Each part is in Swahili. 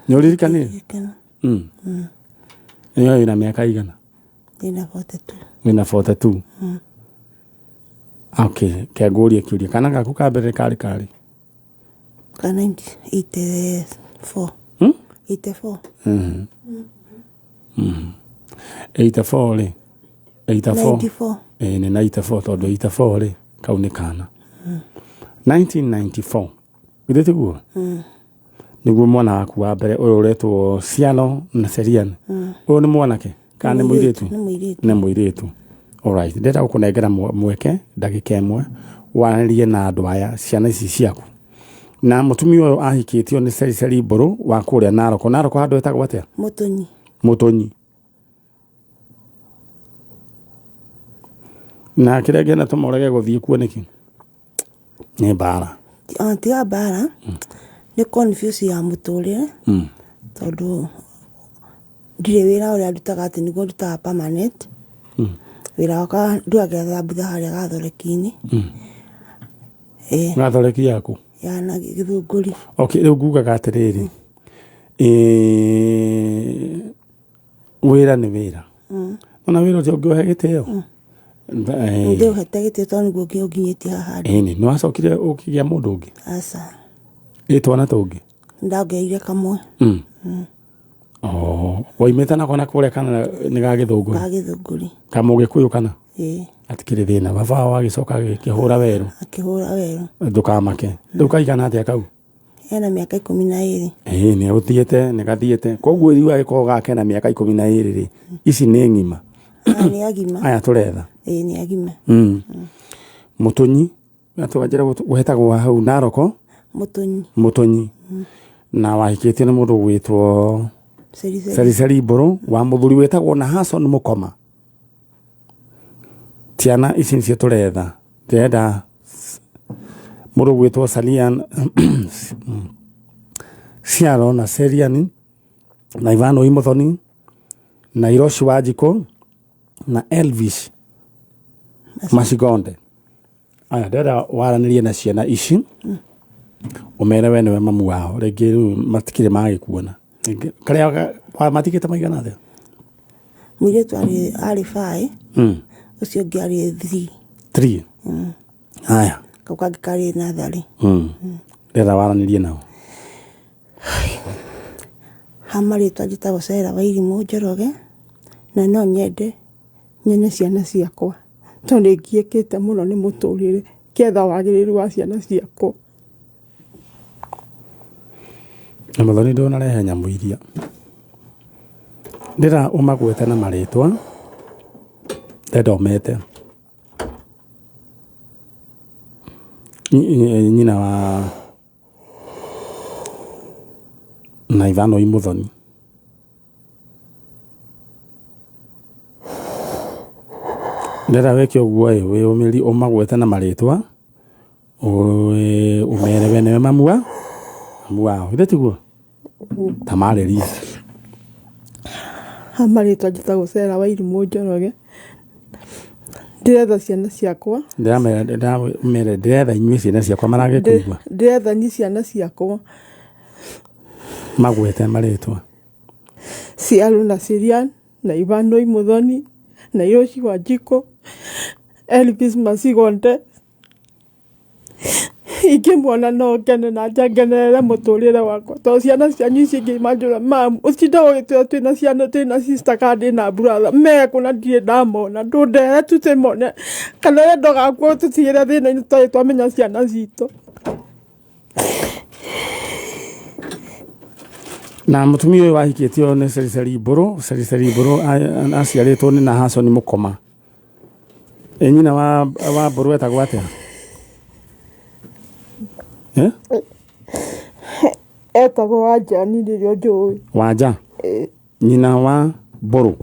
Nyoririkani? Nyo ina miaka igana? Ina 42. Ina 42. Okay, kiaguria kiuria kana gaku kabere kari kari. Kana 84. 84. 84 le. 84. Ni 94 tondu 84 le kau ni kana. 1994. Githete guo? Niguo mwana waku wa mbere uyu uretwo Ciano na Serian. Uyu ni mwanake kana ni muiritu? Ni muiritu. Alright, ndeta gukunengera mweke ndagika imwe warie na andu aya ciana ici ciaku. Na mutumia uyu ahikitio ni Ceri Mburu wa kuria Naroko. Naroko handu etagwo atia? Mutonyi. Na kĩrĩa ngĩenda tũmorege gũthiĩ kuo nĩkĩ? Nĩ mbara. Tiga mbara. Nĩ confuse ya mũtũrĩre. Tondũ ndirĩ wĩra ũrĩa ndutaga atĩ nĩguo ndutaga permanent. Wĩra wakwa nduagetha mbutha harĩa gathoreki-inĩ. Gathoreki yaku? Ya na Gĩthũngũri. Okay, rĩu ngugaga atĩrĩrĩ. Wĩra nĩ wĩra. Ona wĩra ũcio ũngĩũhe gĩtĩo. Ndio hete tonu gũkĩ ũkinyĩtie haha. Nĩ wacokire ũkĩgĩa mũndũ ũngĩ? Aca. Twana tũngĩ? Ndageire kamwe. Waimĩte nako na kũrĩa kana nĩ ga Gĩthũngũri? Ga Gĩthũngũri. Kamũgĩkũyũ kana? Atikĩrĩ thĩna. Baba wao agĩcoka agĩkĩhũra werũ? Akĩhũra werũ. Ndũkamake. Rĩu kaigana atĩa kau? Ena mĩaka 12. Nĩ ũthiĩte nĩ gathiĩte. Koguo riu agĩkorwo gake na mĩaka 12 rĩ, ici nĩ ng'ima. Nĩ agima. Aya tũretha. Nĩ agima. Mutonyi atũganjĩra gũhetagwo hau Naroko? Mutonyi. Na wahikĩtio nĩ mũndũ gwĩtwo Ceri Mburu wa mũthuri wĩtagwo na Hassan Mũkoma. Ciana ici nĩcio tũretha. Ndĩrenda mũndũ gwĩtwo Ciano na Serian na Ivano Imothoni na Iroshi Wanjikũ na Elvis Macigonde. Aya ndĩrenda waranĩrie na ciana ici umere we nĩwe mamu wao. Rĩngĩ matikĩrĩ magĩkuona. Karĩa matikĩte maigana atĩa? Mũirĩtu arĩ 5. Ũcio ũngĩ arĩ 3. Aya. Kau kangĩ karĩ natharĩ. Ndĩrenda waranĩrie nao. Hamarĩtwa njĩtagwo Cera wa Irimũ Njoroge, na no nyende nyone ciana ciakwa tondũ nĩngiĩkĩte mũno nĩ mũtũrĩre kĩetha wagĩrĩru wa ciana ciakwa. Na Mũthoni ndũnarehe nyamũ iria. Ndĩra ũmagwete na marĩtwa ndenda ũmete. Nyina wa na Ivano Imothoni. Ndĩra weke ũguo wĩ ũmĩri ũmagwete na marĩtwa umere we nĩwe mamu wao. Ithe tiguo? Tamarĩria. Hamarĩtwa njĩtagwo Cera wa Irimũ Njoroge. Ndĩretha ciana ciakwa. Ndĩretha inyuĩ ciana ciakwa maragĩkũigua. Ndĩretha ni ciana ciakwa. Magwete marĩtwa. Ciano na Serian na Ivano Imothoni na Iroshi Wanjikũ, Elvis Macigonde. Ingĩmuona no ngene na ngenere mũtũrĩre wakwa. Tondũ ciana cianyu ici ingĩ manjũra mamu ũtinda ũgĩtwĩra twĩna ciana twĩna sister kana ndĩna brother mekũ na ndirĩ ndamona ndũndehe tũtĩmone kana wendo gakuo tũtigĩre thĩna-inĩ tũtarĩ twamenya ciana citũ. Na mũtumia ũyũ wahikĩtio nĩ Ceri Mburu. Ceri Mburu aciarĩtwo nĩ na Hassan Mũkoma. Nyina wa Mburu etagwo atĩa? Etagwo Wanja niĩ nĩrĩo njũĩ. Wanja? Nyina wa Mburu?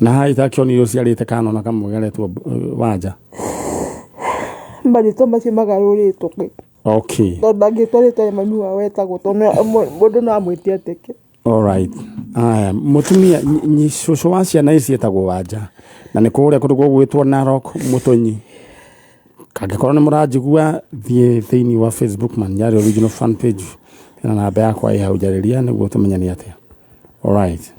Na haha itakĩonire ũciarĩte kanona kamwe garetwo Wanja? Marĩtwa macio magarũrĩtwo. Okay. Tondũ ndangĩtwarĩtwo mami wao wetagwo tondũ mũndũ no amwĩtie atĩke. Alright. Aya, mũtumia cũcũ wa ciana ici etagwo Wanja. Na nĩ kũrĩa kũndũ gwĩtwo Narok Mutonyi. Kangĩkorwo nĩ mũranjigua thiĩ thĩinĩ wa Facebook man yari original fan page na namba yakwa ĩ hau njarĩria nĩguo tũmenyane atĩa. Alright.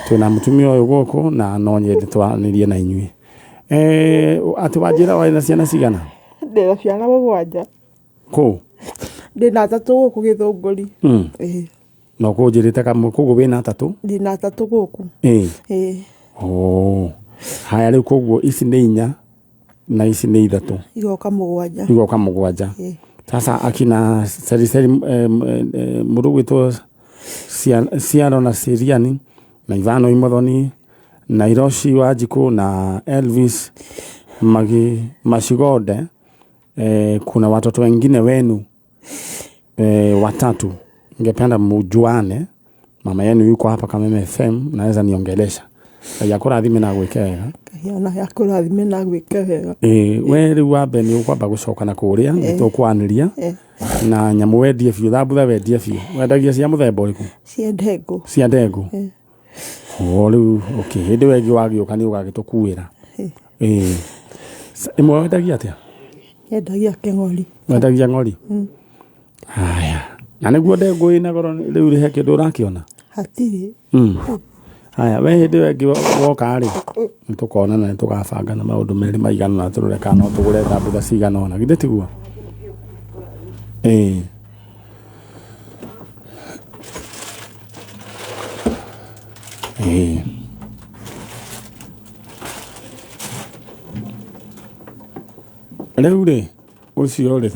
Twĩna mũtumia ũyũ gũkũ na no nyende twaranĩrie na inyuĩ. Atĩ wanjĩra warĩ na ciana cigana? Ndĩna ciana mũgwanja. Kũ? Ndĩna 3 gũkũ Gĩthũngũri. No kũnjĩrĩte kamwe koguo wĩna 3? Ndĩna 3 gũkũ. Haya rĩu koguo ici nĩ 4 na ici nĩ 3. Igoka mũgwanja. Sasa akina Seriseri mũrũgwĩtwo Ciano na Siriani na Ivano Imothoni na Iroshi Wajiko na Elvis Mashigode. Kuna watoto wengine wenu 3. Ningependa mjuane. Mama yenu yuko hapa kama FM, naweza niongelesha. Yakũrathime na gwĩka wega. Yana yakũrathime na gwĩka wega. We rĩu wambe nĩ ũkwamba gũcoka na kũrĩa nĩtũkwanĩria na nyamũ wendie biũ, thambutha wendie biũ. Wendagia cia mũthemba ũrĩkũ? Cia ndengũ. Rĩu okay, hĩndĩ wengĩ wagĩũka nĩ ũgagĩtũkuĩra. Ĩmwe wendagia atĩa? Wendagia kĩng'ori. Wendagia ng'ori? Haya. Na nĩguo ndengũ ĩna goro rĩu rĩhe kĩndũ ũrakĩona? Hatirĩ. Haya, we hĩndĩ wengĩ woka rĩ nĩtũkona na nĩtũgabanga na maũndũ merĩ maigana na tũrore kana no tũgũre thambutha cigana ona. Githĩ tiguo? Rĩu rĩ ũcio rĩ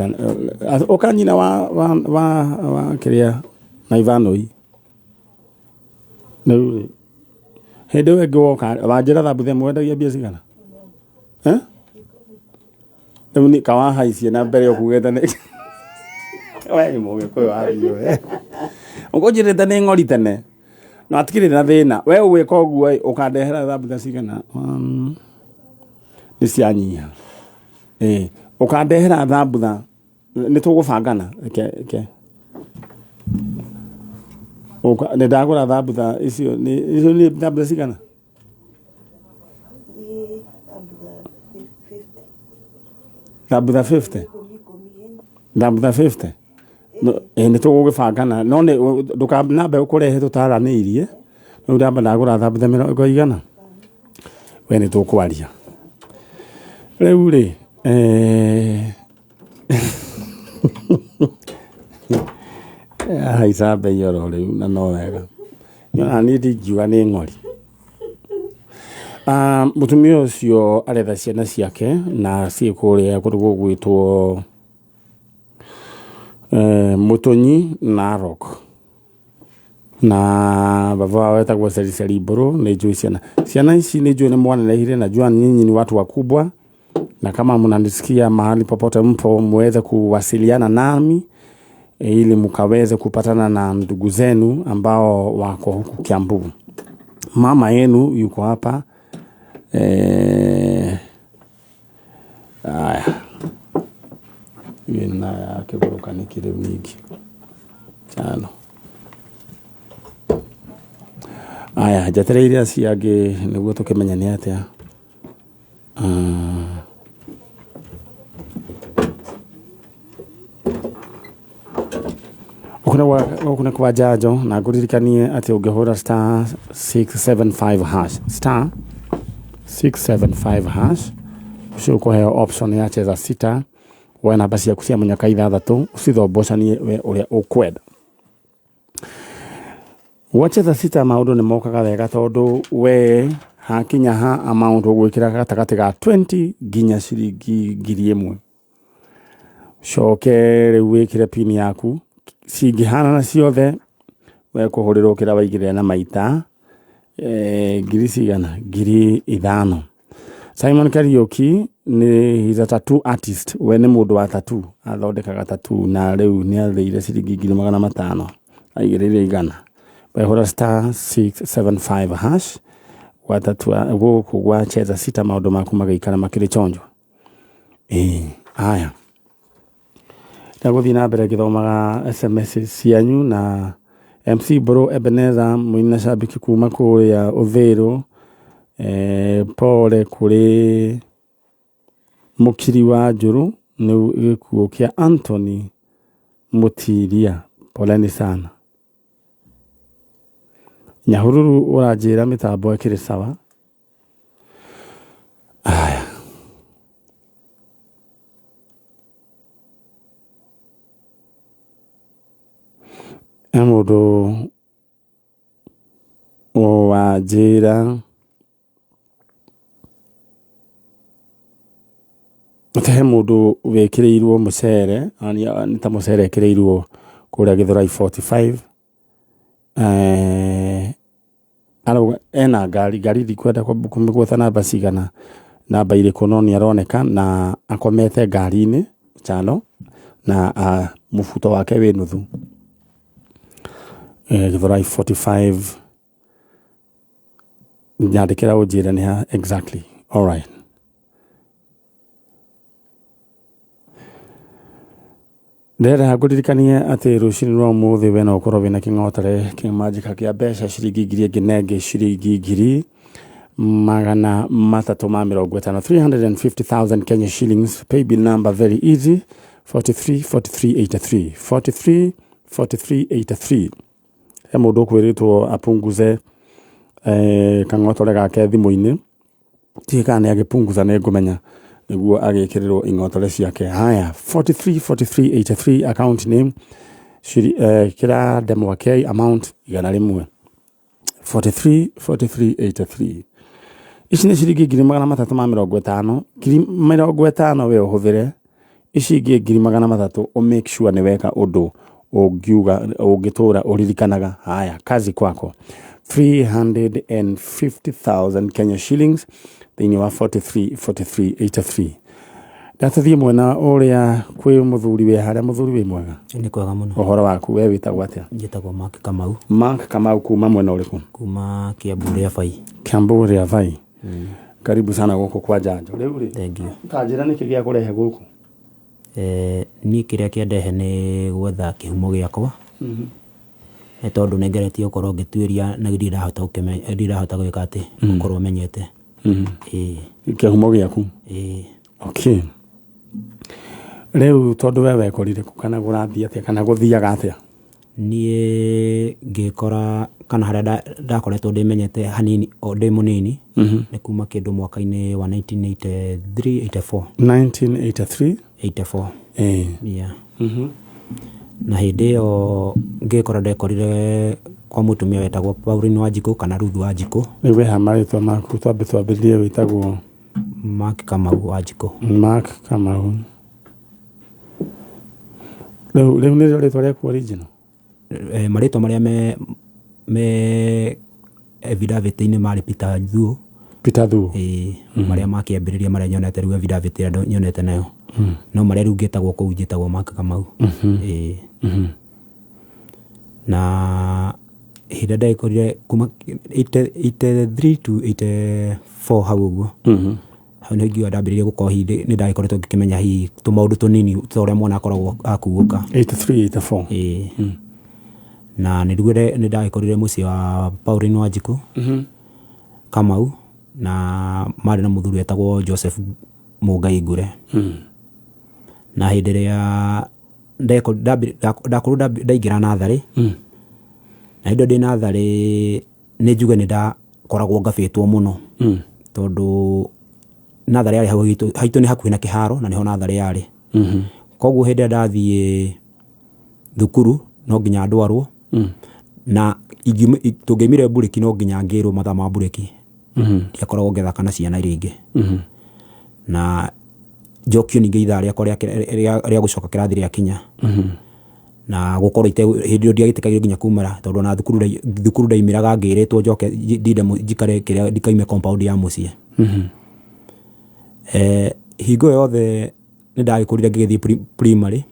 ũkanyina wa kĩrĩa na Ivanoi. Rĩu rĩ hĩndĩ wengĩ woka wanjĩra thambutha mwendagia mbia cigana? Rĩu nĩ kawahaicie na mbere ũkugĩte nĩ we mũgĩkũyũ wario ũkũnjĩrĩte nĩ ng'ori tene na atikĩrĩ na thĩna. We ũgwĩka ũguo ũkandehera thambutha cigana? Nĩ cianyiha. Ũkandehera thambutha nĩtũgũbangana nĩ ndagũra thambutha icio nĩ thambutha cigana? Thambutha 50. Thambutha 50. Nĩtũgũgĩbangana no ndũkanambe ũkũrehe tũtaranĩirie. Rĩu ndamba ndagũra thambutha 100. We nĩtũkwaria. Rĩu rĩ haica mbei oro rĩu na no wega. Nyona niĩ ndingiuga nĩ ng'ori. Mũtumia ũcio aretha ciana ciake na ciĩ kũrĩa kũndũ gũgwĩtwo Mũtũnyi Narok. Na baba wao etagwo Seriseri Mburu. Nĩ njũĩ ciana ici nĩ njũĩ nĩ mwananehire na jua nyinyi ni watu wakubwa, na kama mnanisikia mahali popote mpo muweze kuwasiliana nami ili mkaweze kupatana na ndugu zenu ambao wako huku Kiambu. Mama yenu yuko hapa. Wina yake buruka nikire mingi chano. Jatereire ciage niguo tukimenya ni atia. Ukuna kwa jajo na nguririkanie ati ungehura star 675 hash star 675 hash ucio kuheo option ya cheza sita wena basi ya kusia munyaka 6 ucithobocanie we uria ukwenda. Wacheza sita maundu ni mokaga wega tondu we hakinya ha amount ugwikira gatagati ga 20 ginya ciringi 1,000. Coke riu wikire pin yaku cingihana na ciothe we kuhurirwo kira waigire na maita ngiri cigana 5,000. Simon Kariuki he's a tattoo artist. We ni mundu wa tattoo athondekaga tattoo na riu ni athire ciringi 500 aigirire igana. Wehora star 675 hash watatua guku gwa cheza sita maundu maku magaikara makiri chonjo. Haya ndaguthi na mbere githomaga SMS cianyu na MC Bro Ebeneza muina shabiki kuma kuria Uthiru. Pole kuri mukiri wa Njuru ni gikuo kia Anthony Mutiria, poleni sana. Nyahururu ũranjĩra mĩtambo ĩkĩrĩ sawa. Aya. Mũndũ wanjĩra he mũndũ wĩkĩrĩirwo mũcere, nĩ ta mũcere ĩkĩrĩirwo kũrĩa Gĩthũrai 45. Arauga ena ngari ndikwenda kũmĩgweta namba cigana, namba irĩkũ no nĩaroneka na akomete ngari-inĩ chano na mũbuto wake wĩ nuthu. Gĩthũrai 45 nyandĩkĩra ũnjĩre nĩ ha exactly. All right. Ndĩrenda ngũririkanie atĩ rũciinĩ rwa ũmũthĩ we no ũkorwo wĩna kĩng'otore kĩmanjĩka kĩa mbeca ciringi ngiri ĩngĩ na ĩngĩ ciringi ngiri 350 350,000 Kenya shillings. Paybill number very easy 434383 434383. He mũndũ ũkwĩrĩtwo apunguze kang'otore gake thimũ-inĩ, tiga kana nĩ agĩpunguza nĩ ngũmenya nĩguo agĩkĩrĩrwo ing'otore ciake. Haya, 434383 account name kĩra ndemwa K amount 100. 434383. Ici nĩ ciringi ngiri 350. Ngiri 50 we ũhũthĩre, ici ingĩ ngiri 300 make sure nĩ weka ũndũ ũngiuga ũngĩtũra ũririkanaga. Haya, kazi kwako. 350,000 Kenya shillings thĩinĩ wa 434383. Ndathiĩ mwena ũrĩa kwĩ mũthuri we harĩa. Mũthuri wĩ mwega? Nĩ kwega mũno. Ũhoro waku we wĩtagwo atĩa? Njĩtagwo Mark Kamau. Mark Kamau kuma mwena ũrĩkũ? Kuma Kiambu rĩa Vai. Kiambu rĩa Vai. Karibu sana gũkũ kwa Njanjo. Rĩu rĩ, thank you. Kanjĩra nĩkĩ gĩa kũrehe gũkũ? Niĩ kĩrĩa kĩandehe nĩ gwetha kĩhumo gĩakwa. Nĩ tondũ nĩngeretie gũkorwo ngĩtuĩria na ndirahota gwĩka atĩ gũkorwo menyete. Kĩhumo gĩaku? Okay. Rĩu tondũ we wekorire kũ kana gũrathiĩ atĩa kana gũthiaga atĩa? Niĩ ngĩkora kana harĩa ndakoretwo ndĩmenyete hanini o ndĩ mũnini nĩ kuma kĩndũ mwaka-inĩ wa 1983-84. 1983? Yeah. Na hĩndĩ ĩyo ngĩkora ndekorire kwa mũtumia wetagwo Pauline Wanjikũ kana Ruth Wanjikũ. Rĩu weha marĩtwa maku twambĩrĩrie wĩtagwo? Mark Kamau Wanjikũ. Mark Kamau. Rĩu nĩ rĩtwa rĩaku original? Marĩtwa marĩa me evidavit-inĩ marĩ Peter Thuo. Peter Thuo? Marĩa makĩambĩrĩria marĩa nyonete rĩu evidavit ĩrĩa nyonete nayo. No marĩa rĩu ngĩtagwo kũu njĩtagwo Mark Kamau. Na hĩndĩ ndaĩkorire kuma 83 to 84 hau ũguo. Hau nĩ ingiuga ndambĩrĩirie gũkorwo nĩ ndagĩkoretwo ngĩkĩmenya hihi tũmaũndũ tũnini ta ũrĩa mwana akoragwo akuũka. 83, 84. Na nĩ ndagĩkorire mũciĩ wa Pauline Wanjikũ Kamau na marĩ na mũthuri wetagwo Joseph Mũngai Ngure. Na hĩndĩ ĩrĩa ndakorwo ndaingĩra natharĩ, na hĩndĩ ndĩ natharĩ nĩ njuge nĩ ndakoragwo ngabĩtwo mũno tondũ natharĩ yarĩ haitũ nĩ hakuhĩ na kĩharo na niho natharĩ yarĩ. Koguo hĩndĩ ndathiĩ thukuru no nginya ndwarwo na tũngĩaumire mburĩki no nginya ngĩrwo mathaa ma mburĩki. Ndiakoragwo ngĩthaka na ciana iria ingĩ. Na njokio ningĩ ithaa rĩakwa rĩa gũcoka kĩrathi rĩakinya. Na gũkorwo hĩndĩ ĩyo ndiagĩtĩkagĩrio nginya kumara tondũ na thukuru ndaimĩraga ngĩrĩtwo njoke ndinde njikare kĩrĩa ndikaime compound ya mũciĩ. Hingo yothe nĩ ndagĩkũrire ngĩgĩthiĩ primary.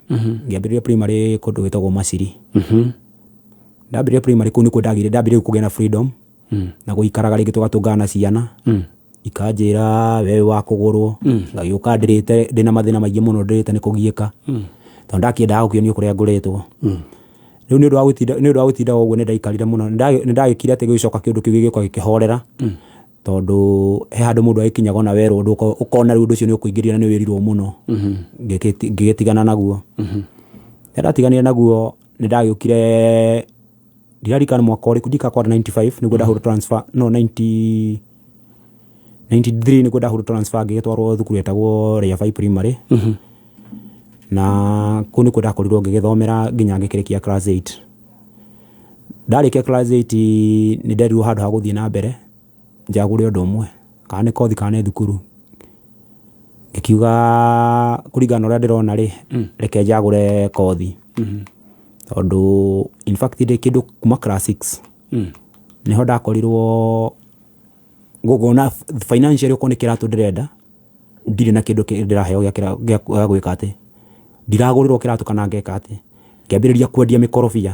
Ngĩambĩrĩria primary kũndũ gwĩtagwo Maciri. Ndambĩrĩria primary kũu nĩkuo ndambĩrĩria kũgĩa na freedom na gũikaraga rĩngĩ tũgatũngana na ciana. Ikanjĩra we wa kũgũrwo, ngagĩũka ndĩrĩte ndĩna mathĩna maingĩ mũno ndĩrĩte nĩ kũgiĩka tondũ ndakĩendaga gũkĩonio kũrĩa ngũrĩtwo. Rĩu nĩ ũndũ wa gũtinda ũguo nĩ ndaikarire mũno. Nĩ ndagĩkire atĩ gĩcoka kĩndũ kĩu gĩgĩũka gĩkĩhorera tondũ he handũ mũndũ agĩkinyaga na werwo ũndũ ũkona rĩu ũndũ ũcio nĩ ũkũingĩria na nĩ wĩrirwo mũno. Ngĩgĩtigana naguo. ndatiganire naguo nĩ ndagĩũkire ndirarikana mwaka ũrĩkũ ndikakora 95 nĩguo ndahũrwo transfer no 93 nĩguo ndahũrwo transfer ngĩgĩtwarwo thukuru yetagwo Rĩabai Primary na kũu nĩkuo ndakorirwo ngĩgĩthomera nginya ngĩkĩrĩkia class 8 ndarĩkia class 8 nĩ nderirwo handũ ha gũthiĩ na mbere njagũre ũndũ ũmwe kana nĩ kothi kana nĩ thukuru ngĩkiuga kũringana ũrĩa ndĩrona rĩ reke njagũre kothi tondũ in fact ndĩ kĩndũ kuma class 6 nĩho ndakorirwo ngũgona financial ũkũ nĩ kĩratũ ndĩrenda ndirĩ na kĩndũ ndĩraheo gĩa gwĩka atĩ ndiragũrĩrwo kĩratũ kana ngeka atĩ ngĩambĩrĩria kwendia mĩkorobia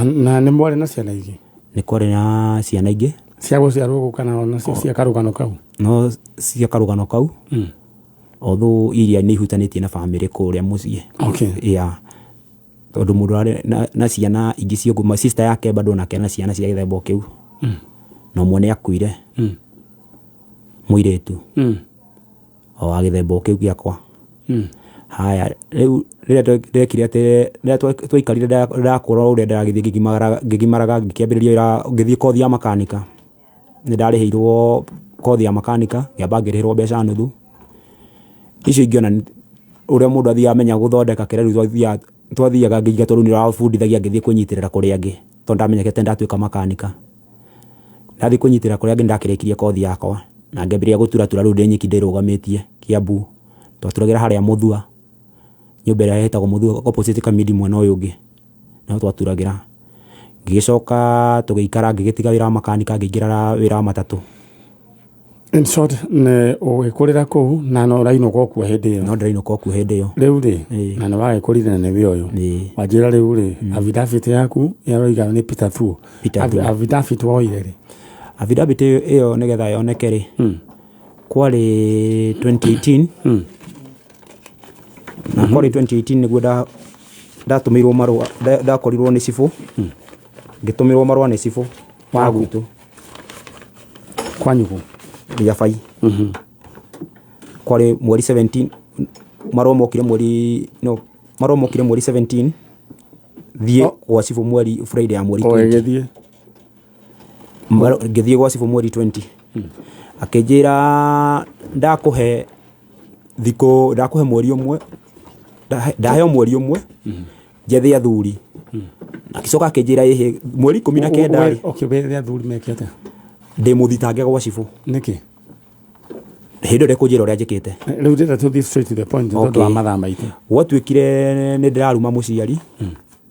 na nĩ mwarĩ na ciana ingĩ nĩ kwarĩ na ciana ingĩ cia gũciarwo kana nacio cia karũgano kau no cia karũgano kau although iria nĩ ihutanĩtie na family kũrĩa mũciĩ yeah tondũ mũndũ arĩ na ciana ingĩ cioguma sister yake bado nake na ciana cia gĩthemba kĩu no mwene akuire mũirĩtu o agĩthemba kĩu gĩakwa haya rĩu rĩrĩa ndekire atĩ rĩrĩa twaikarire ndakũra ũrĩa ndagĩthiĩ ngĩgimaraga ngĩkĩambĩrĩria ngĩthiĩ kothi ya makanika nĩ ndarĩhĩirwo kothi ya makanika ngĩamba ngĩrĩhĩrwo mbeca nuthu icio ingĩona ũrĩa mũndũ athiaga amenya gũthondeka kĩrĩa twathiaga ngĩiga tondũ nĩ ũrabundithagia ngĩthiĩ kwĩnyitĩrĩra kũrĩa angĩ tondũ ndamenyekete ndatuĩka makanika ndathiĩ kwĩnyitĩrĩra kũrĩa angĩ ndakĩrĩkirie kothi yakwa na ngĩambĩrĩria gũturatura rĩu ndĩ nyiki ndĩrũgamĩtie Kiambu twaturagĩra harĩa Mũthua nyũmba ĩrĩa ĩtagwo Mũthua opposite Kamidi mwena ũyũ ũngĩ no twaturagĩra ngĩcoka tũgĩikara ngĩgĩtiga wĩra wa makanika ngĩingĩra wĩra wa matatũ in short nĩ ũgĩkũrĩra kũu na no ũrainũka kuo hĩndĩ ĩyo no ndĩrainũka kuo hĩndĩ ĩyo rĩu rĩ na nĩ wagĩkũrire na nĩ wĩoyo wanjĩra rĩu rĩ affidavit yaku yaroiga nĩ Peter Thuo affidavit woire rĩ affidavit ĩyo nĩgetha yoneke rĩ kwarĩ 2018 na kwarĩ 2018 nĩguo ndatũmĩirwo marũa ndakorirwo nĩ cibũ ngĩtũmĩrwo marũa nĩ cibũ wa gwitũ kwanyugu Rĩabai kwarĩ mweri 17 marũa mokire mweri 17 thiĩ gwa cibũ mweri Friday ya mweri 20 ngĩthiĩ gwa cibũ mweri 20 akĩnjĩra ndakũhe mweri ũmwe ndaheo mweri ũmwe njethe athuri akicoka akĩnjĩra ĩhĩ mweri 19 okĩwethe athuri mekĩte ndĩ mũthitange gwa cibũ nĩkĩ hĩndĩ ĩrĩa kũnjĩra ũrĩa njĩkĩte rĩu ndĩrenda tũthiĩ straight to the point tondũ wa mathaa maitũ gwatuĩkire nĩ ndĩraruma mũciari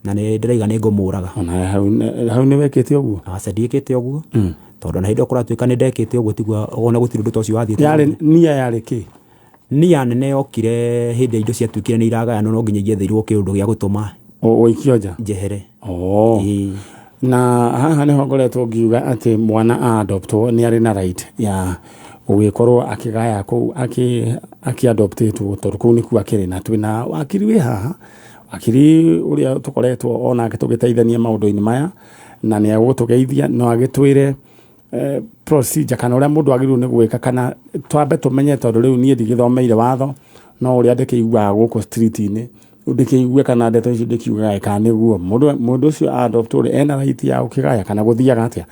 na nĩ ndĩraiga nĩ ngũmũraga ona hau nĩ wekĩte ũguo aca ndiĩkĩte ũguo tondũ na hĩndĩ kũratuĩka nĩ ndekĩte ũguo tigua ona gũtirĩ ũndũ ta ũcio wathiĩ yarĩ nia yarĩ kĩ nia nene yokire hĩndĩ indo ciatuĩkire nĩ iragayanwo no nginya igĩethĩirwo kĩũndũ gĩa gũtũma ũikio nja njehere na haha nĩho ngoretwo ngiuga atĩ mwana adoptwo nĩ arĩ na right ya gũgĩkorwo akĩgaya kũu akĩ-adoptĩtwo tondũ kũu nĩkuo akĩrĩ na twĩna wakiri wĩ haha wakiri ũrĩa tũkoretwo onake tũgĩteithania maũndũ-inĩ maya na nĩ agũtũgeithia no agĩtwĩre procedure kana ũrĩa mũndũ agĩrĩirwo nĩ gwĩka kana twambe tũmenye tondũ rĩu niĩ ndigĩthomeire watho no ũrĩa ndĩkĩiguaga gũkũ street-inĩ ndĩkĩigue kana ndeto icio ndĩkiugaga kana nĩguo mũndũ ũcio adoptwo ena right ya gũkĩgaya kana gũthiaga atĩa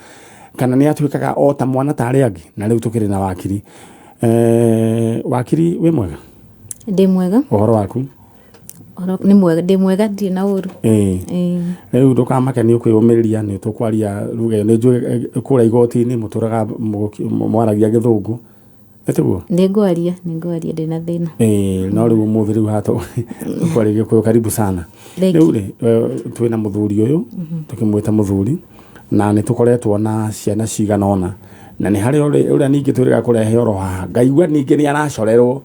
kana nĩ atuĩkaga o ta mwana tarĩ angĩ na rĩu tũkĩrĩ na wakiri wakiri wĩ mwega ndĩ mwega ũhoro waku nĩ mwega ndĩ mwega ndirĩ na ũru rĩu ndũkamake nĩ ũkwĩyũmĩrĩria nĩ tũkwaria ruga nĩ njũĩ kũrĩa igoti-inĩ mũtũraga mwaragia gĩthũngũ nĩtiguo nĩ ngwaria ndĩna thĩna no rĩu ũmũthĩ rĩu hatũ tũkwaria gĩkũyũ karibu sana rĩu rĩ twĩna mũthuri ũyũ tũkĩmwĩta mũthuri na nĩ tũkoretwo na ciana cigana ona na nĩ harĩ ũrĩa ningĩ twĩrĩga kũrehe oro haha ngaigua ningĩ nĩ aracorerwo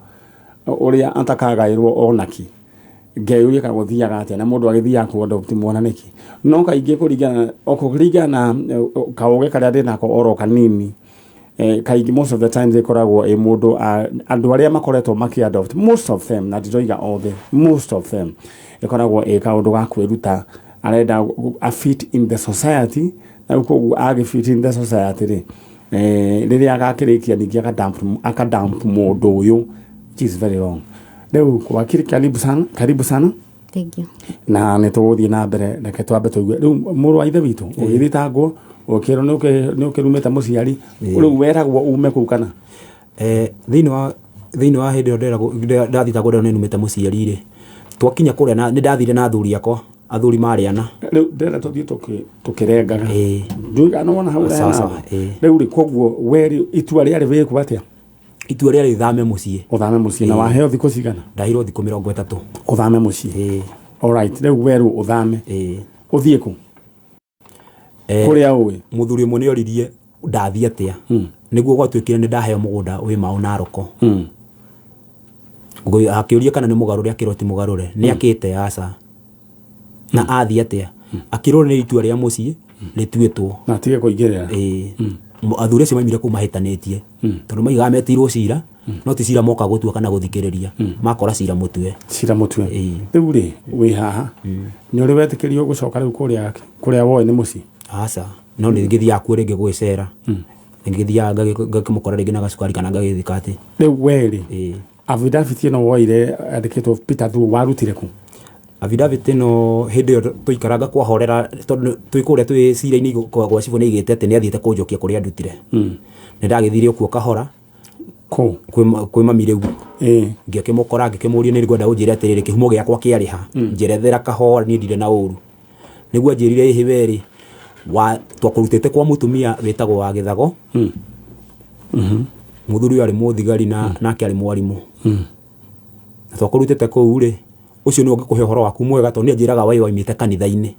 ũrĩa atakagaĩrwo onaki ngeyũria kana gũthiaga atĩa na mũndũ agĩthiaga ku-adopt mwana nĩkĩ no kaingĩ kũringana na kaũgĩ karĩa ndĩnako oro kanini kaingĩ most of the times ĩkoragwo mũndũ andũ arĩa makoretwo maki-adopt most of them na ndiroiga othe most of them ĩkoragwo kaũndũ ga kwĩruta arenda a fit in the society na koguo agĩ-fit in the society rĩ rĩrĩa agakĩrĩkia ningĩ akadamp mũndũ ũyũ which is very wrong. Leo wakili karibu sana. Thank you. na nĩtũgũthiĩ na mbere reke twambe tũigue rĩu mũrũ wa ithe witũ ũgĩthitangwo ũkĩrwo nĩ ũkĩrumĩte mũciari rĩu weragwo ume kũu kana thĩinĩ wa hĩndĩ ĩyo ndathitangwo nĩ numĩte mũciari rĩ twakinya kũrĩa nĩ ndathire na athuri akwa athuri marĩ ana rĩu ndĩrenda tũthiĩ tũkĩrengaga njũiga nĩwona hau rĩu rĩ koguo weri itua rĩarĩ wĩku atĩa itua rĩarĩ thame mũciĩ ũthame mũciĩ na waheo thikũ cigana ndahirwo thikũ 30 ũthame mũciĩ alright rĩu werũ ũthame ũthiĩ kũ kũrĩa ũĩ mũthuri ũmwe nĩoririe ndathiĩ atĩa nĩguo gwatuĩkire nĩ ndaheo mũgũnda wĩ Mau Naroko akĩũria kana nĩ mũgarũre akĩrwo ti mũgarũre nĩ akĩte aca na athiĩ atĩa akĩrwo nĩ itua rĩa mũciĩ rĩtuĩtwo na tige kũingĩrĩra athuri acio maimire kũu mahĩtanĩtie tondũ maigaga metirwo cira no ti cira moka gũtua kana gũthikĩrĩria makora cira mũtue rĩu rĩ wĩ haha nĩ ũrĩ wetĩkĩrio gũcoka rĩu kũrĩa woĩ nĩ mũciĩ aca no nĩ ngĩthiaga kuo rĩngĩ gwĩcera ngĩthiaga ngakĩmũkora rĩngĩ na gacukari kana ngagĩthika atĩ rĩu werĩ affidavit ĩno woire andĩkĩtwo Peter Thuo warutire kũ affidavit ĩno hĩndĩ ĩyo tũikaranga kwahorera tondũ twĩ kũrĩa twĩ cira-inĩ gwa cibũ nĩ igĩte atĩ nĩ athiĩte kũnjokia kũrĩa andutire nĩ ndagĩthire okuo kahora kwĩ mami rĩu ngĩkĩmũkora ngĩkĩmũria nĩ ngwenda ũnjĩre atĩrĩrĩ kĩhumo gĩakwa kĩarĩ ha njerethera kahora niĩ ndirĩ na ũru nĩguo anjĩrire ĩhĩ werĩ twakũrutĩte kwa mũtumia wĩtagwo wa Gĩthago mũthuri ũyũ arĩ mũthigari nake arĩ mwarimũ twakũrutĩte kũu rĩ ũcio nĩ ũngĩkũhe ũhoro waku mwega tondũ nĩ anjĩraga wai waimĩte kanitha-inĩ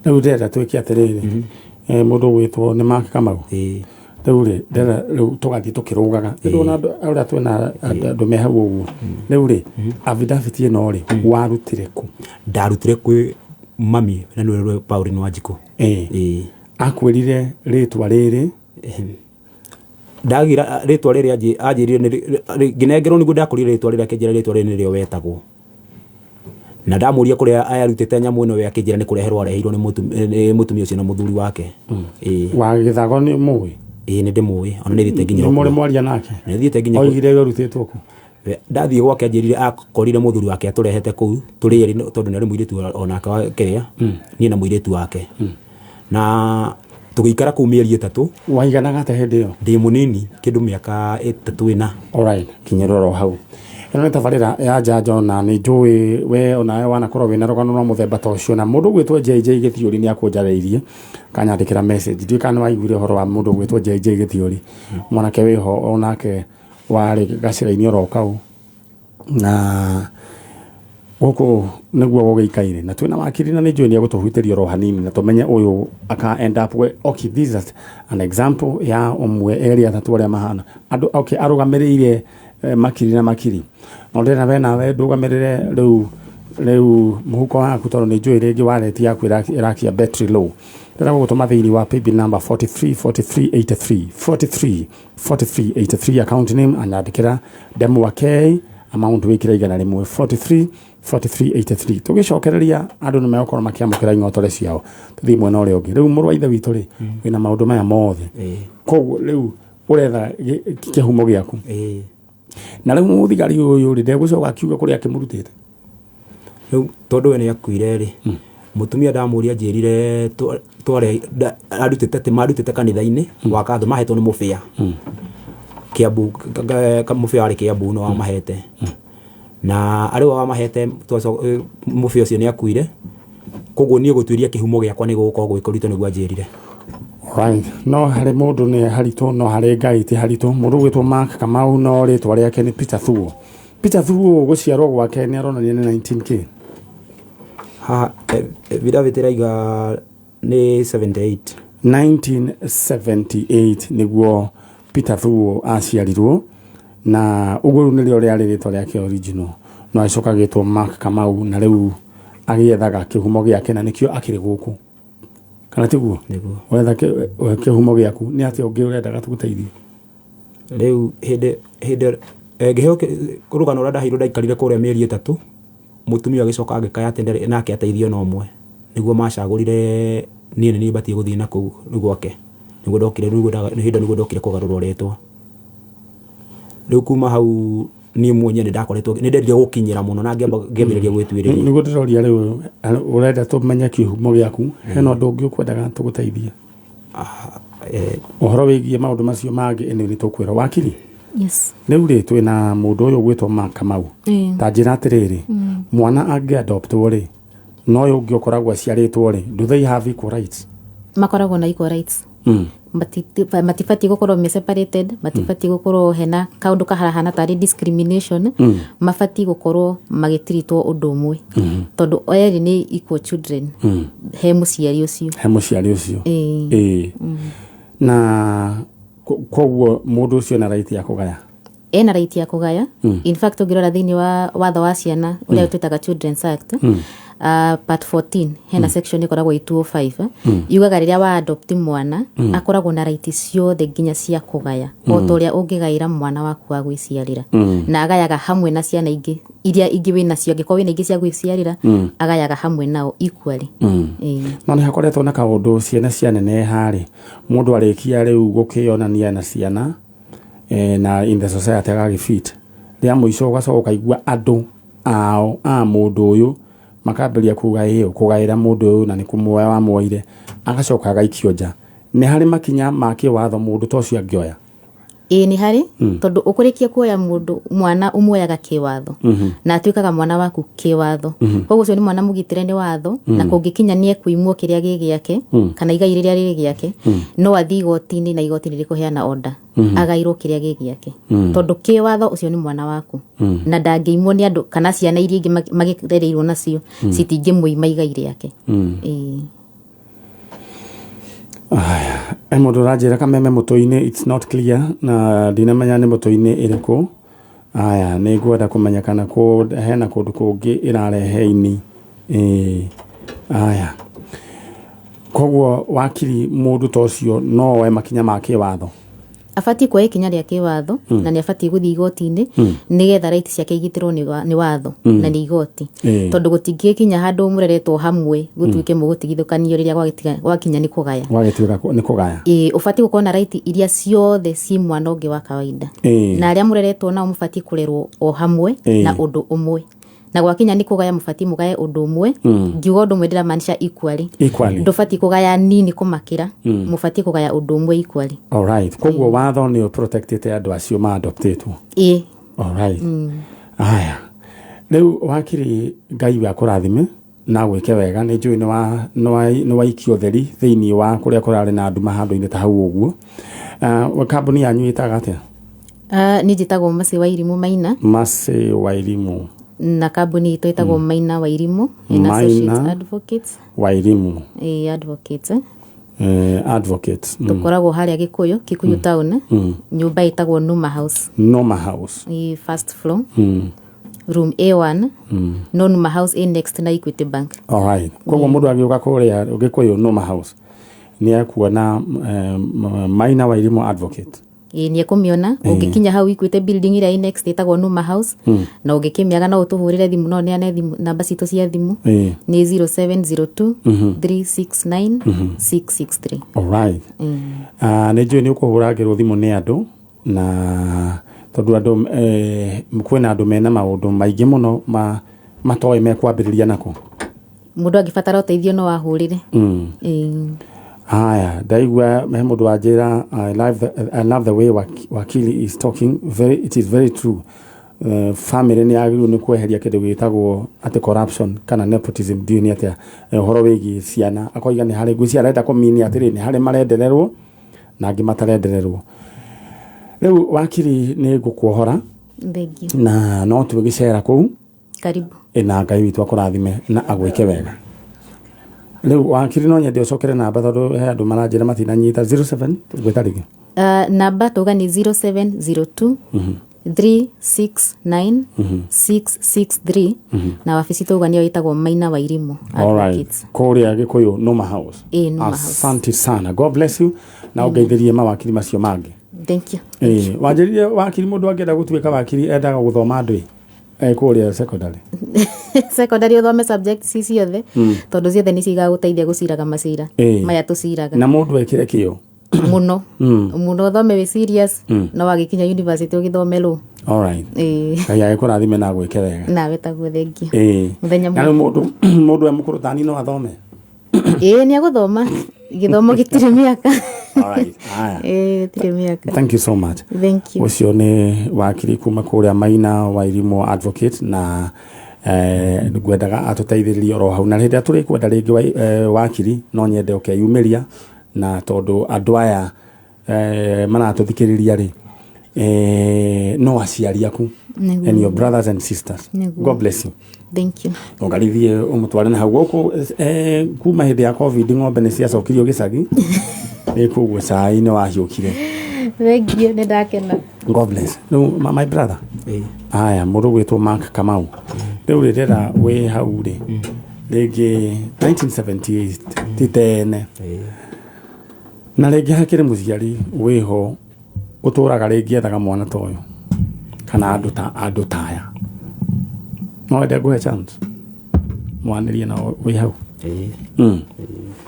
rĩu ndĩrenda twĩke atĩrĩrĩ mũndũ gwĩtwo nĩ Mark Kamau rĩu rĩ ndĩrenda rĩu tũgathiĩ tũkĩrũgaga ndĩrona ũrĩa twĩna andũ me hau ũguo rĩu rĩ affidavit ĩno rĩ warutire kũ ndarutire kwĩ mami na nĩwe Pauline Wanjikũ akwĩrire rĩtwa rĩrĩ ndagira rĩtwa rĩrĩ anjĩrire nginengerwo nĩguo ndakorire rĩtwa rĩrĩ akĩnjĩra rĩtwa rĩrĩ nĩrĩo wetagwo na ndamũria kũrĩa ayarutĩte nyamũ ĩno we akĩnjĩra nĩ kũreherwo arehirwo nĩ mũtumia ũcio na mũthuri wake wa Gĩthago nĩ mũĩ nĩ ndĩmũĩ ona nĩ thiĩte nginya mũrĩ mwaria nake nĩ thiĩte nginya oigire warutĩtwo kũ ndathiĩ gwake anjĩrire akorire mũthuri wake atũrehete kũu tũrĩ erĩ tondũ nĩ arĩ mũirĩtu onake wa kĩrĩa niĩ na mũirĩtu wake na tũgĩikara kũu mĩeri 3 waiganaga ta hĩndĩ ĩyo ndĩ mũnini kĩndũ mĩaka 3 ĩna alright kinyĩrwo hau ĩno nĩ tabarĩra ya njanjo na nĩ njũĩ we onawe wanakorwo wĩna rũgano rwa mũthemba ta ũcio na mũndũ gwĩtwo JJ Gĩthiũri nĩ akũnjarĩirie kanyandĩkĩra message ndiũĩ kana waiguire ũhoro wa mũndũ gwĩtwo JJ Gĩthiũri mwanake wĩho onake warĩ gacĩra-inĩ oro kau na gũkũ nĩguo gũgĩikaire na twĩna wakiri na nĩ njũĩ nĩ egũtũhutĩrio oro hanini na tũmenye ũyũ aka end up okay this is an example ya ũmwe area tatu arĩa mahana andũ arũgamĩrĩire makiri na makiri no ndĩrenda we nawe ndũgamĩrĩre rĩu mũhuko waku tondũ nĩ njũĩ rĩngĩ waleti yaku ĩrakia battery low ndĩrenda gũgũtũma thĩinĩ wa paybill number 434383 account name anandĩkĩra demo wa K amount wĩkĩra 143 4383 tũgĩcokereria andũ nĩ megũkorwo makĩamũkĩra ing'otore ciao tũthiĩ mwena ũrĩa ũngĩ rĩu mũrũ wa ithe witũ rĩ wĩna maũndũ maya mothe koguo rĩu ũretha kĩhumo gĩaku na rĩu mũthigari ũyũ rĩ ndegũcoka akiuga kũrĩa akĩmũrutĩte rĩu tondũ we nĩ akuire rĩ mũtumia ndamũria njĩrire arutĩte atĩ marutĩte kanitha-inĩ wa Katho mahetwo nĩ mũbĩa Kiambu mũbĩa warĩ Kiambu no wamahete na arĩ wamahete mũbĩa ũcio nĩ akuire koguo niĩ gũtuĩria kĩhumo gĩakwa nĩ gũgũkorwo gwĩkũritũ nĩguo anjĩrire no harĩ mũndũ nĩ haritũ no harĩ Ngai ti haritũ mũndũ gwĩtwo Mark Kamau no rĩtwa rĩake nĩ Peter Thuo gũciarwo gwake nĩ aronania nĩ 19K affidavit ĩraiga nĩ 1978 nĩguo Peter Thuo aciarirwo na ũguo nĩrĩo rĩarĩ rĩtwa rĩake original no acoka gĩtwo Mark Kamau na rĩu agĩethaga kĩhumo gĩake na nĩkĩo akĩrĩ gũkũ kana tiguo wetha kĩhumo gĩaku nĩ atĩ ũngĩ ũrendaga tũgũteithie rĩu hĩndĩ ngĩheo rũgano rũrĩa ndaheirwo ndaikarire kũrĩa mĩeri 3 mũtumia agĩcoka agĩkaya atĩ nake ateithio na ũmwe nĩguo macagũrire niĩ nĩ batie gũthiĩ na kũu gwake nĩguo ndokire nĩguo ndokire kũgarũrwo rĩtwa rĩu kuma hau ni mwenye ndakoretwo ni ndendia gukinyira muno na ngembiriria gwitwiriria niguo ndiroria riu urenda tumenye kihumo giaku hena undu ungi ukwendaga tuguteithie uhoro wigie maundu macio mangi ni tukwira wakiri yes riu ri twina mundu uyu gwitwo Makamau ta njira atiriri mwana angiadoptwo ri no uyu ungi ukoragwo aciaritwo ri do they have equal rights makoragwo na equal rights matibati gukorwo me separated matibati gukorwo hena kaundu kaharahana tari discrimination mabati gukorwo magitiritwo undu umwe tondu oyeri ni equal children he muciari ucio na koguo mundu ucio na right ya kugaya ena right ya kugaya in fact ungirora thiini wa watho wa ciana uria twitaga Children's Act part 14 hena section ikoragwo 205 yugaga riria wa adopt mwana akoragwo na right ciothe nginya cia kugaya o toria ungigaira mwana waku wa gwiciarira na agayaga hamwe na ciana ingi iria ingi wina cio ngiko wina ingi cia gwiciarira agayaga hamwe nao equally nani hakoretwo na kaundu ciana nene hari mundu arikia riu gukionania na ciana na in the society agagifit ria muico ugacoka igua andu ao a mundu uyu makaberia kugaira mundu uyu na ni kumwoya wa mwoire agacoka agaikio nja ni hari makinya make watho mundu tocio angioya ni hari tondu ukurikia kuoya mundu mwana umwoyaga kiwatho na atuikaga mwana waku kiwatho koguo cio ni mwana mugitire ni watho na kungikinya nie kuimwo kiria gigiake kana igairiria riri giake no athi igoti-ini na igoti nirikuheana order agairwo kiria gigiake tondu kiwatho ucio ni mwana waku na ndangiimwo ni andu kana ciana iria ingi magirereirwo nacio citingimwima igaire yake mundu ranjira kameme mutoini it's not clear na dinamenya ni mutoini iriku ni ngwenda kumenya kana ko hena kundu kungi irarehe ini koguo wakiri mundu tocio no we makinya make watho afati kwa ikinya ria kiwatho na ni afati guthi igoti-ini nigetha right ciake igitirwo ni watho na ni igoti tondu gutingikinya handu mureretwo hamwe gutuike mugutigithukanio riria gwakinya ni kugaya ufati gukorwo na right iria ciothe ci mwana ungi wa kawaida na aria mureretwo nao mufati kurerwo o hamwe na undu umwe na gwakinya ni kugaya mufati mugaye undu umwe ngiuga undu umwe ndiramanisha equally ndufati kugaya nini kumakira mufati kugaya undu umwe equally alright koguo watho ni protected andu acio ma adoptetwo alright riu wakiri ngai wa kurathime na gwike wega ni njui ni wa ikio theri thiini wa kuria kurari na andu mahandu-ini ta hau uguo kambuni yanyu itaga atia ni njitagwo Masi wa Irimu Maina Masi wa Irimu na kambuni itu itagwo Maina wa Irimu na Associates Advocates wa Irimu advocates advocates tukoragwo haria Kikuyu town nyumba itagwo Numa House first floor room A1 no Numa House next na Equity Bank alright koguo mundu agiuka kuria Gikuyu Numa House ni akuona Maina wa Irimu advocate ni kumiona ungikinya hau Equity building ira next itagwo Numa House na ungikimiaga no utuhurire thimu no neane thimu namba citu cia thimu ni 0702 369 663 alright ni njui ni ukuhuragirwo thimu ni andu na tondu andu kwina andu mena maundu maingi muno matoe mekwambiriria nako mundu agibatara uteithio no wahurire ndaigua mundu wanjira I love the way wakili is talking it is very true family ni agiru ni kweheria kindu gitagwo ati corruption kana nepotism diuni atia horo wigi ciana akoiga ni hari ngucia arenda kumini atiri ni hari marendererwo na angi matarendererwo riu wakili ni ngukuohora na no tugicera kuu karibu na ngai witu akurathime na agwike wega riu wakili no nyende ucokere namba tondu he andu maranjira matinanyita 07 gwetarigi namba tuga ni 0702 369 663 na wabici tuga niyo itagwo Maina wa Irimu advocates kuria Gikuyu Numa House asante sana God bless you na ugeithirie mawakili macio mangi thank you wanjiririe wakili mundu angenda gutuika wakili endaga guthoma andu kuria secondary uthome subjects ciothe tondu ciothe ni ciga guteithia guciraga macira maya tuciraga na mundu ekire kio muno thome we serious no wagikinya university ugithome lo All right. Ngai agĩkũrathime na gwĩke wega. Nawe taguo thengio. Mũthenya mũndũ mũndũ mũkũrũ tani no athome. Nĩ agũthoma. Gĩthomo gĩtirĩ mĩaka. All right. Aya. Gĩtirĩ mĩaka. Thank you so much. Thank you. Ũcio nĩ wakiri kuma kũrĩa Maina Wairimu advocate na ngwendaga atũteithĩrĩrie oro hau na rĩrĩa tũrĩkwenda rĩngĩ wakiri no nyende ũkeyumĩria na tondũ andũ aya maratũthikĩrĩria rĩ no aciari aku and your brothers and sisters. God bless you. Thank you. Ũngarithie ũmũtware na hau gũkũ kuma hĩndĩ ya covid ng'ombe nĩ ciacokirio gĩcagi nĩ kũguo cai nĩ wahiũkire. Thank you, nĩ ndakena. God bless. No, my brother. Aya mũndũ gwĩtwo Mark Kamau. Rĩu rĩrĩa wĩ hau rĩ rĩngĩ 1978 titene na rĩngĩ hakĩrĩ mũciari wĩho ũtũraga rĩngĩ ethaga mwana ta ũyũ kana andũ taya no wende ngũhe chance mwanĩrie na wĩ hau.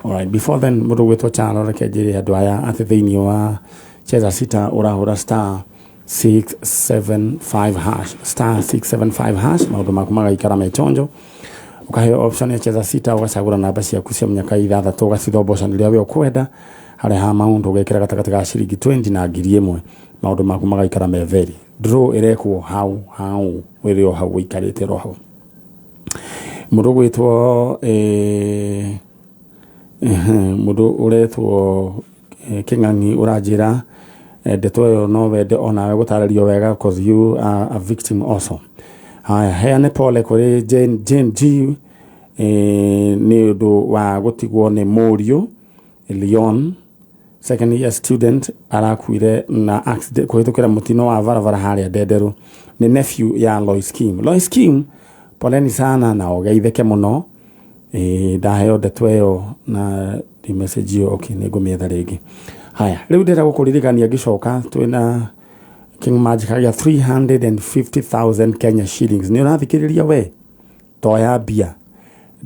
All right, before then mũndũ gwĩtwo Charo reke njĩre andũ aya atĩ thĩinĩ wa cheza sita ũrahũra star 675 hash star 675 hash maũndũ maku magaikara mechonjo ũkaheo option ya cheza sita ũgacagũra namba ciaku cia mĩaka 6 ũgacithomboca rĩrĩa we ũkwenda harĩa ha amount ũgekĩra gatagatĩ ga ciringi 20 na ngiri 1 maũndũ maku magaikara me very draw ĩrekwo hau wĩrĩ o hau ũikarĩte ro hau mũndũ gwĩtwo mũndũ ũretwo Kĩng'ang'i ũranjĩra ndeto ĩyo no wende onawe gũtarĩrio wega because you are a victim also. Haya heane pole kũrĩ Jane G nĩ ũndũ wa gũtigwo nĩ mũriũ Leon second year student arakuire na accident kũhĩtũkĩra mũtino wa barabara harĩa Ndenderu nĩ nephew ya Lois Kim poleni sana na ũgeithĩke mũno ndaheo ndeto ĩyo na di message yo okay nĩngũmĩetha rĩngĩ. Haya rĩu ndĩrenda gũkũririkania ngĩcoka twĩna King Magic ya 350,000 Kenya shillings nĩ ũrathikĩrĩria we toya bia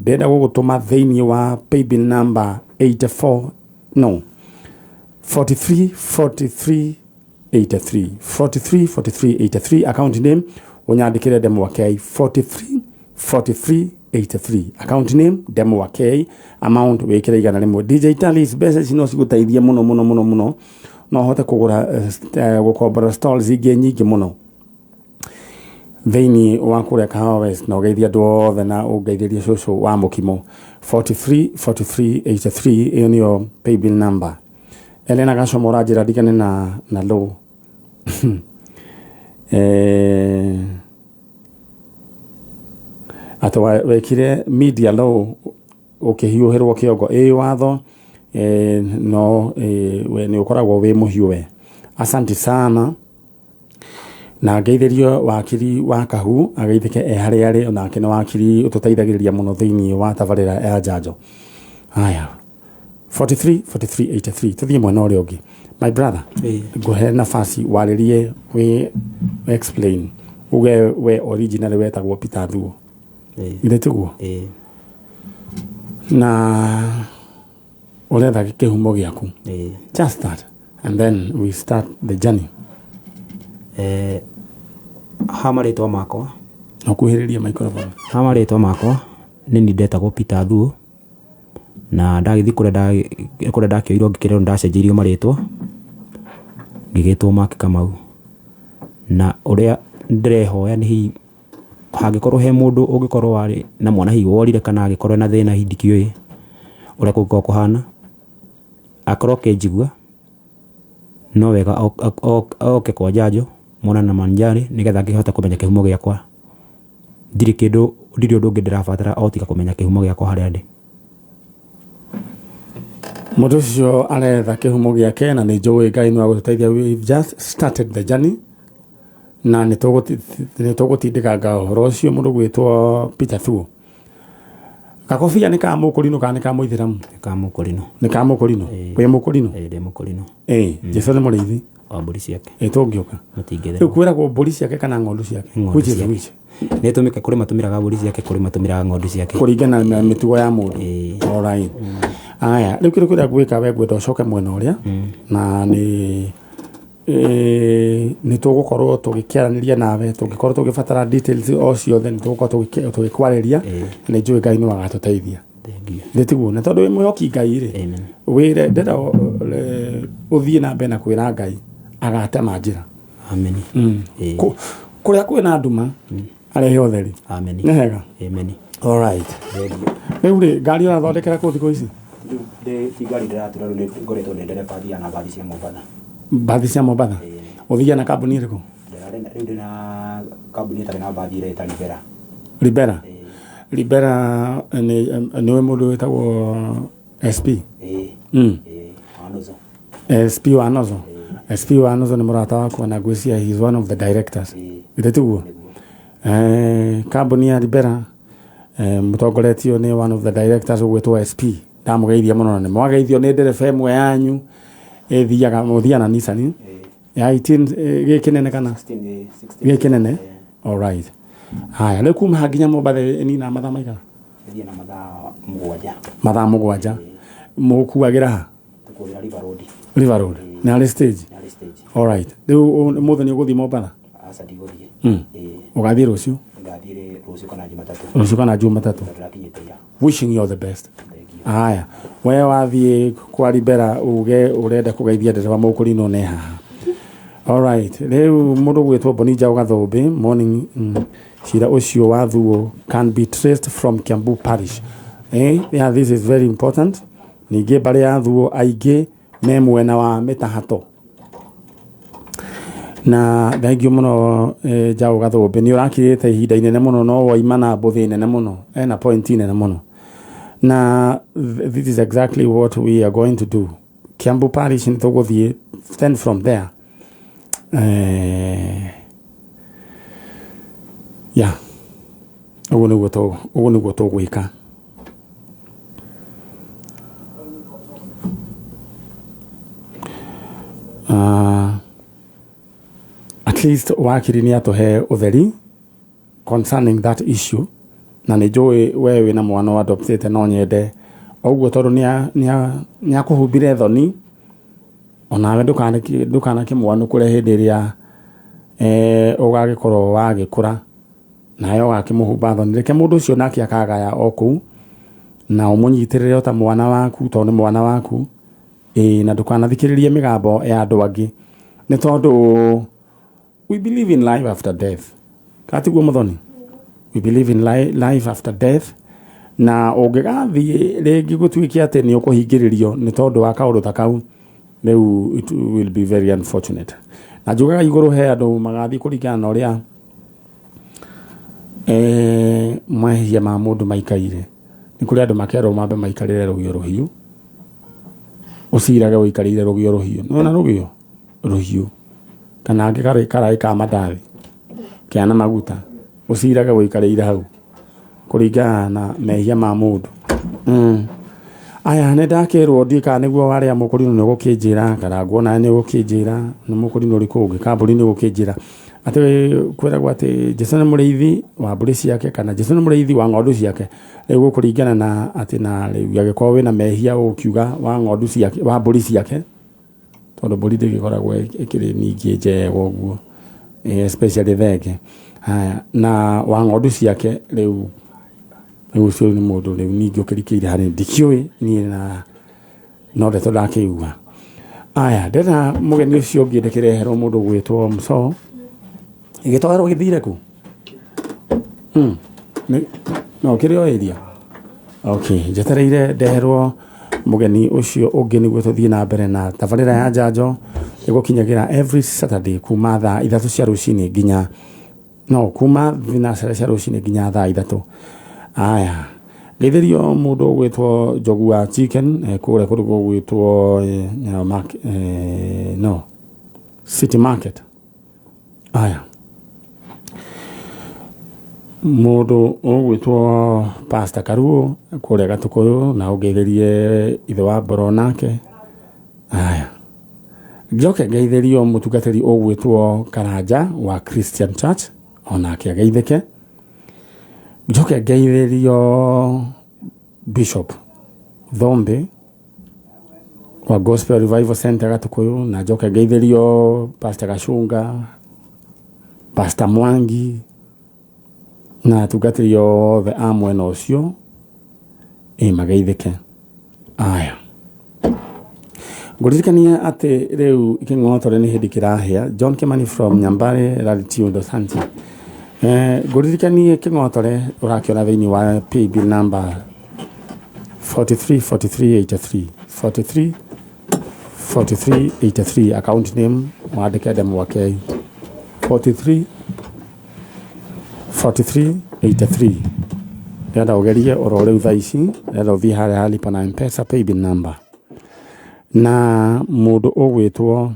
ndĩrenda gũgũtũma thĩinĩ wa paybill number 434383 account name ũnyandĩkĩre Demo K 434383 account name Demo K amount wĩkĩre igana rĩmwe. DJ Talis mbeca cino cigũteithia mũno no hote kũgũra gũkombora stalls ingĩ nyingĩ mũno thĩinĩ wa kũrĩa Kahawa West na ũgeithia andũ othe na ũngeithĩrie cũcũ wa mũkimo 434383 ĩyo nĩyo paybill number. Elena Gacoma ũranjĩra ndigane na low atĩ wekire media low ũkĩhiũhĩrwo kĩongo watho no we nĩ ũkoragwo wĩ mũhiũ we. Asante sana na ngeithĩrio wakiri wa Kahu ageithĩke harĩa arĩ onake nĩ wakiri ũtũteithagĩrĩria mũno thĩinĩ wa tabarĩra ya njanjo. Haya 434383 tuthiĩ mwena ũrĩa ũngĩ. My brother ngũhe nafasi warĩrie we explain uge we originally wetagwo Peter Thuo ile tuguo na ũretha kĩhumo gĩaku just that and then we start the journey. Hamarĩtwa makwa nakuhĩrĩria microphone. Hamarĩtwa makwa nĩ ndetagwo Peter Thuo na ndagĩthi kũrĩa ndakĩoirwo ngĩkĩrwo ndacenjirio marĩtwa ngĩgĩtwo Mark Kamau na ũrĩa ndĩrehoya nĩ hihi hangĩkorwo he mũndũ ũngĩkorwo warĩ na mwana hihi worire kana agĩkorwo na thĩna hihi ndikĩũĩ ũrĩa kũngĩkorwo kũhana akorwo kĩnjigua no wega oke kwa njanjo mwana na manjari nĩgetha ngĩhota kũmenya kĩhumo gĩakwa. Ndirĩ ũndũ ũngĩ ndĩrabatara o tiga kũmenya kĩhumo gĩakwa harĩa ndĩ. Mũndũ ũcio aretha kĩhumo gĩake na nĩ njũĩ Ngai nĩ wa gũtũteithia. We've just started the journey na nĩ tũgũtindĩkanga ũhoro ũcio. Mũndũ gwĩtwo Peter Thuo gakobia nĩ ka mũkũrinũ kana nĩ ka mũithĩramu? Nĩ ka mũkũrinũ. Wĩ mũkũrinũ? Ndĩ mũkũrinũ. Jesu nĩ mũrĩithi wa mbũri ciake. Tũngĩũka rĩu kwĩragwo mbũri ciake kana ng'ondu ciake? Which is which? Nĩ tũmĩka kũrĩ matũmĩraga mbũri ciake kũrĩ matũmĩraga ng'ondu ciake kũringana na mĩtugo ya mũndũ. All right. Aya rĩu kĩrĩa gwĩka we ngwenda ũcoke mwena ũrĩa na nĩ nĩtũgũkorwo tũgĩkĩaranĩria nawe tũngĩkorwo tũgĩbatara details o ciothe nĩtũgũkorwo tũgĩkwarĩria na nĩnjũĩ Ngai nĩ wagatũteithia ndĩtiguo na tondũ wĩ mwĩhoki Ngai rĩ wĩre ndenda ũthiĩ na mbere na kwĩra Ngai agatema njĩra amen kũrĩa kwĩna nduma arehe ũtheri amen nĩ hega amen all right rĩu rĩ ngari ũrathondekera kũ thikũ ici ngari ndĩratura rĩu ngoretwo ndĩ ndereba thia na mbathi cia Mombatha mbathi cia Mombatha ũthiaga na kambuni ĩrĩkũ rĩu ndĩ na kambuni ĩtarĩ na mbathi ĩrĩa ĩta Libera nĩwe mũndũ wĩtagwo SP SP wa Nozo SP wa Nozo nĩ mũrata wakwa na ngwĩcia he is one of the directors gĩtĩtiguo kambuni ya Libera mũtongoretio nĩ one of the directors ũgwĩtwo SP ndamũgeithia mũno na nĩmwageithio nĩ ndereba ĩmwe yanyu mũthiaga na Nissan ya 18 gĩkĩnene kana gĩkĩnene all right haya rĩu kuma nginya Mombatha nina mathaa maigana thiĩ na mathaa mũgwanja mũkuagĩra ha River Road na rĩ stage all right rĩu mũthenya ũgũthiĩ Mombatha ũgathiĩ rũciũ kana Jumatatũ wishing you all the best haya we wathiĩ kwa Libera uge ũrenda kũgeithia ndereba mũkũrinwo nĩ haha all right rĩu mũndũ gwĩtwo Bonija Ũgathũmbĩ morning cira ũcio wa Thuo can be traced from Kiambu Parish yeah this is very important ningĩ mbarĩ ya Thuo aingĩ me mwena wa Mĩtahatũ na thengiũ mũno Njaũ Gathũmbĩ nĩ ũrakirĩte ihinda inene mũno no waima na mbũthĩ nene mũno na point nene mũno na this is exactly what we are going to do Kiambu Parish nĩtũgũthiĩ then from there yeah ũguo nĩguo tũgwĩka at least wakiri nĩ atũhe ũtheri concerning that issue na nĩ njũĩ we wĩna mwana wa adoptete no nyende ũguo tondũ nĩ akũhumbire thoni onawe ndũkanakĩmwanũkũre hĩndĩ ĩrĩa ũgagĩkorwo wagĩkũra nawe ũgakĩmũhumba thoni reke mũndũ ũcio nake akagaya o kũu na ũmũnyitĩrĩre ta mwana waku tondũ nĩ mwana waku na ndũkanathikĩrĩrie mĩgambo ya andũ angĩ nĩ tondũ we believe in life after death katiguo mũthoni we believe in life after death na ũngĩgathiĩ rĩngĩ gũtuĩke atĩ nĩ ũkũhingĩrĩrio nĩ tondũ wa kaũndũ ta kau rĩu it will be very unfortunate na njugaga igũrũ he andũ magathiĩ kũringana na ũrĩa mahia ma mũndũ maikaire nĩ kũrĩ andũ makerwo mambe maikarĩre rũgĩo rũhiũ ũcirage ũikarĩire rũgĩo rũhiũ nona rũgĩo rũhiũ kana angĩ karaĩ ka mandathi kĩana maguta ũcirage ũikarĩire hau kũringana na mehia ma mũndũ aya nĩ ndakĩrwo ndika nĩguo warĩa mũkũrinũ nĩ ũgũkĩnjĩra kana nguona nĩ ũgũkĩnjĩra nĩ mũkũrinũ ũrĩkũ ũngĩ kambũri nĩ ũgũkĩnjĩra atĩ kwĩragwo atĩ Jesũ nĩ mũrĩithi wa mbũri ciake kana Jesũ nĩ mũrĩithi wa ng'ondu ciake rĩu gũkũringana na atĩ na rĩu agĩkorwo wĩna mehia ũkiuga wa ng'ondu ciake wa mbũri ciake tondũ mbũri ndĩgĩkoragwo ĩkĩrĩ ningĩ njega ũguo especially thenge haya na wa ng'ondu ciake rĩu ũcio nĩ mũndũ rĩu ningĩ ũkĩrikĩire harĩ ndikĩũĩ niĩ na no ndeto ndakĩigua aya ndĩna mũgeni ũcio ũngĩ ndĩkĩreherwo mũndũ gwĩtwo Mso igĩtwarwo gĩthire kũ no kĩrĩ o area okay njetereire ndeherwo mũgeni ũcio ũngĩ nĩguo tũthiĩ na mbere na tabarĩra ya njanjo ĩgũkinyagĩra every Saturday kuma thaa 3 cia rũcinĩ nginya no kuma thinacara cia rũcinĩ nginya thaa 3 aya geithĩrio mũndũ ũgwĩtwo Njogu wa Chicken kũrĩa kũndũ gũgwĩtwo no City Market aya mũndũ ũgwĩtwo Pastor Karuo kũrĩa Gatũkũyũ na ũgeithĩrie ithe wa mboro nake aya njoke geithĩrio mũtungatĩri ũgwĩtwo Karanja wa Christian Church onake ageithĩke njoke geithĩrio Bishop Thombe wa Gospel Revival Center Gatukuyu na njoke ngeithĩrio Pastor Gacunga, Pastor Mwangi na tungatĩrio othe a mwena ũcio mageithĩke. Aya ngũririkania atĩ rĩu kĩng'otore nĩ hĩndĩ kĩrahĩa. John Kimani from Nyambare Latitude Santi. Ngũririkanie kĩng'otore ũrakĩona thĩinĩ wa paybill number 434383 434383 account name wandĩke Ndemwakei 434383. Ndĩrenda ũgerie oro rĩu thaa ici, ndĩrenda ũthiĩ harĩa lipa na M-Pesa paybill number na mũndũ ũgwĩtwo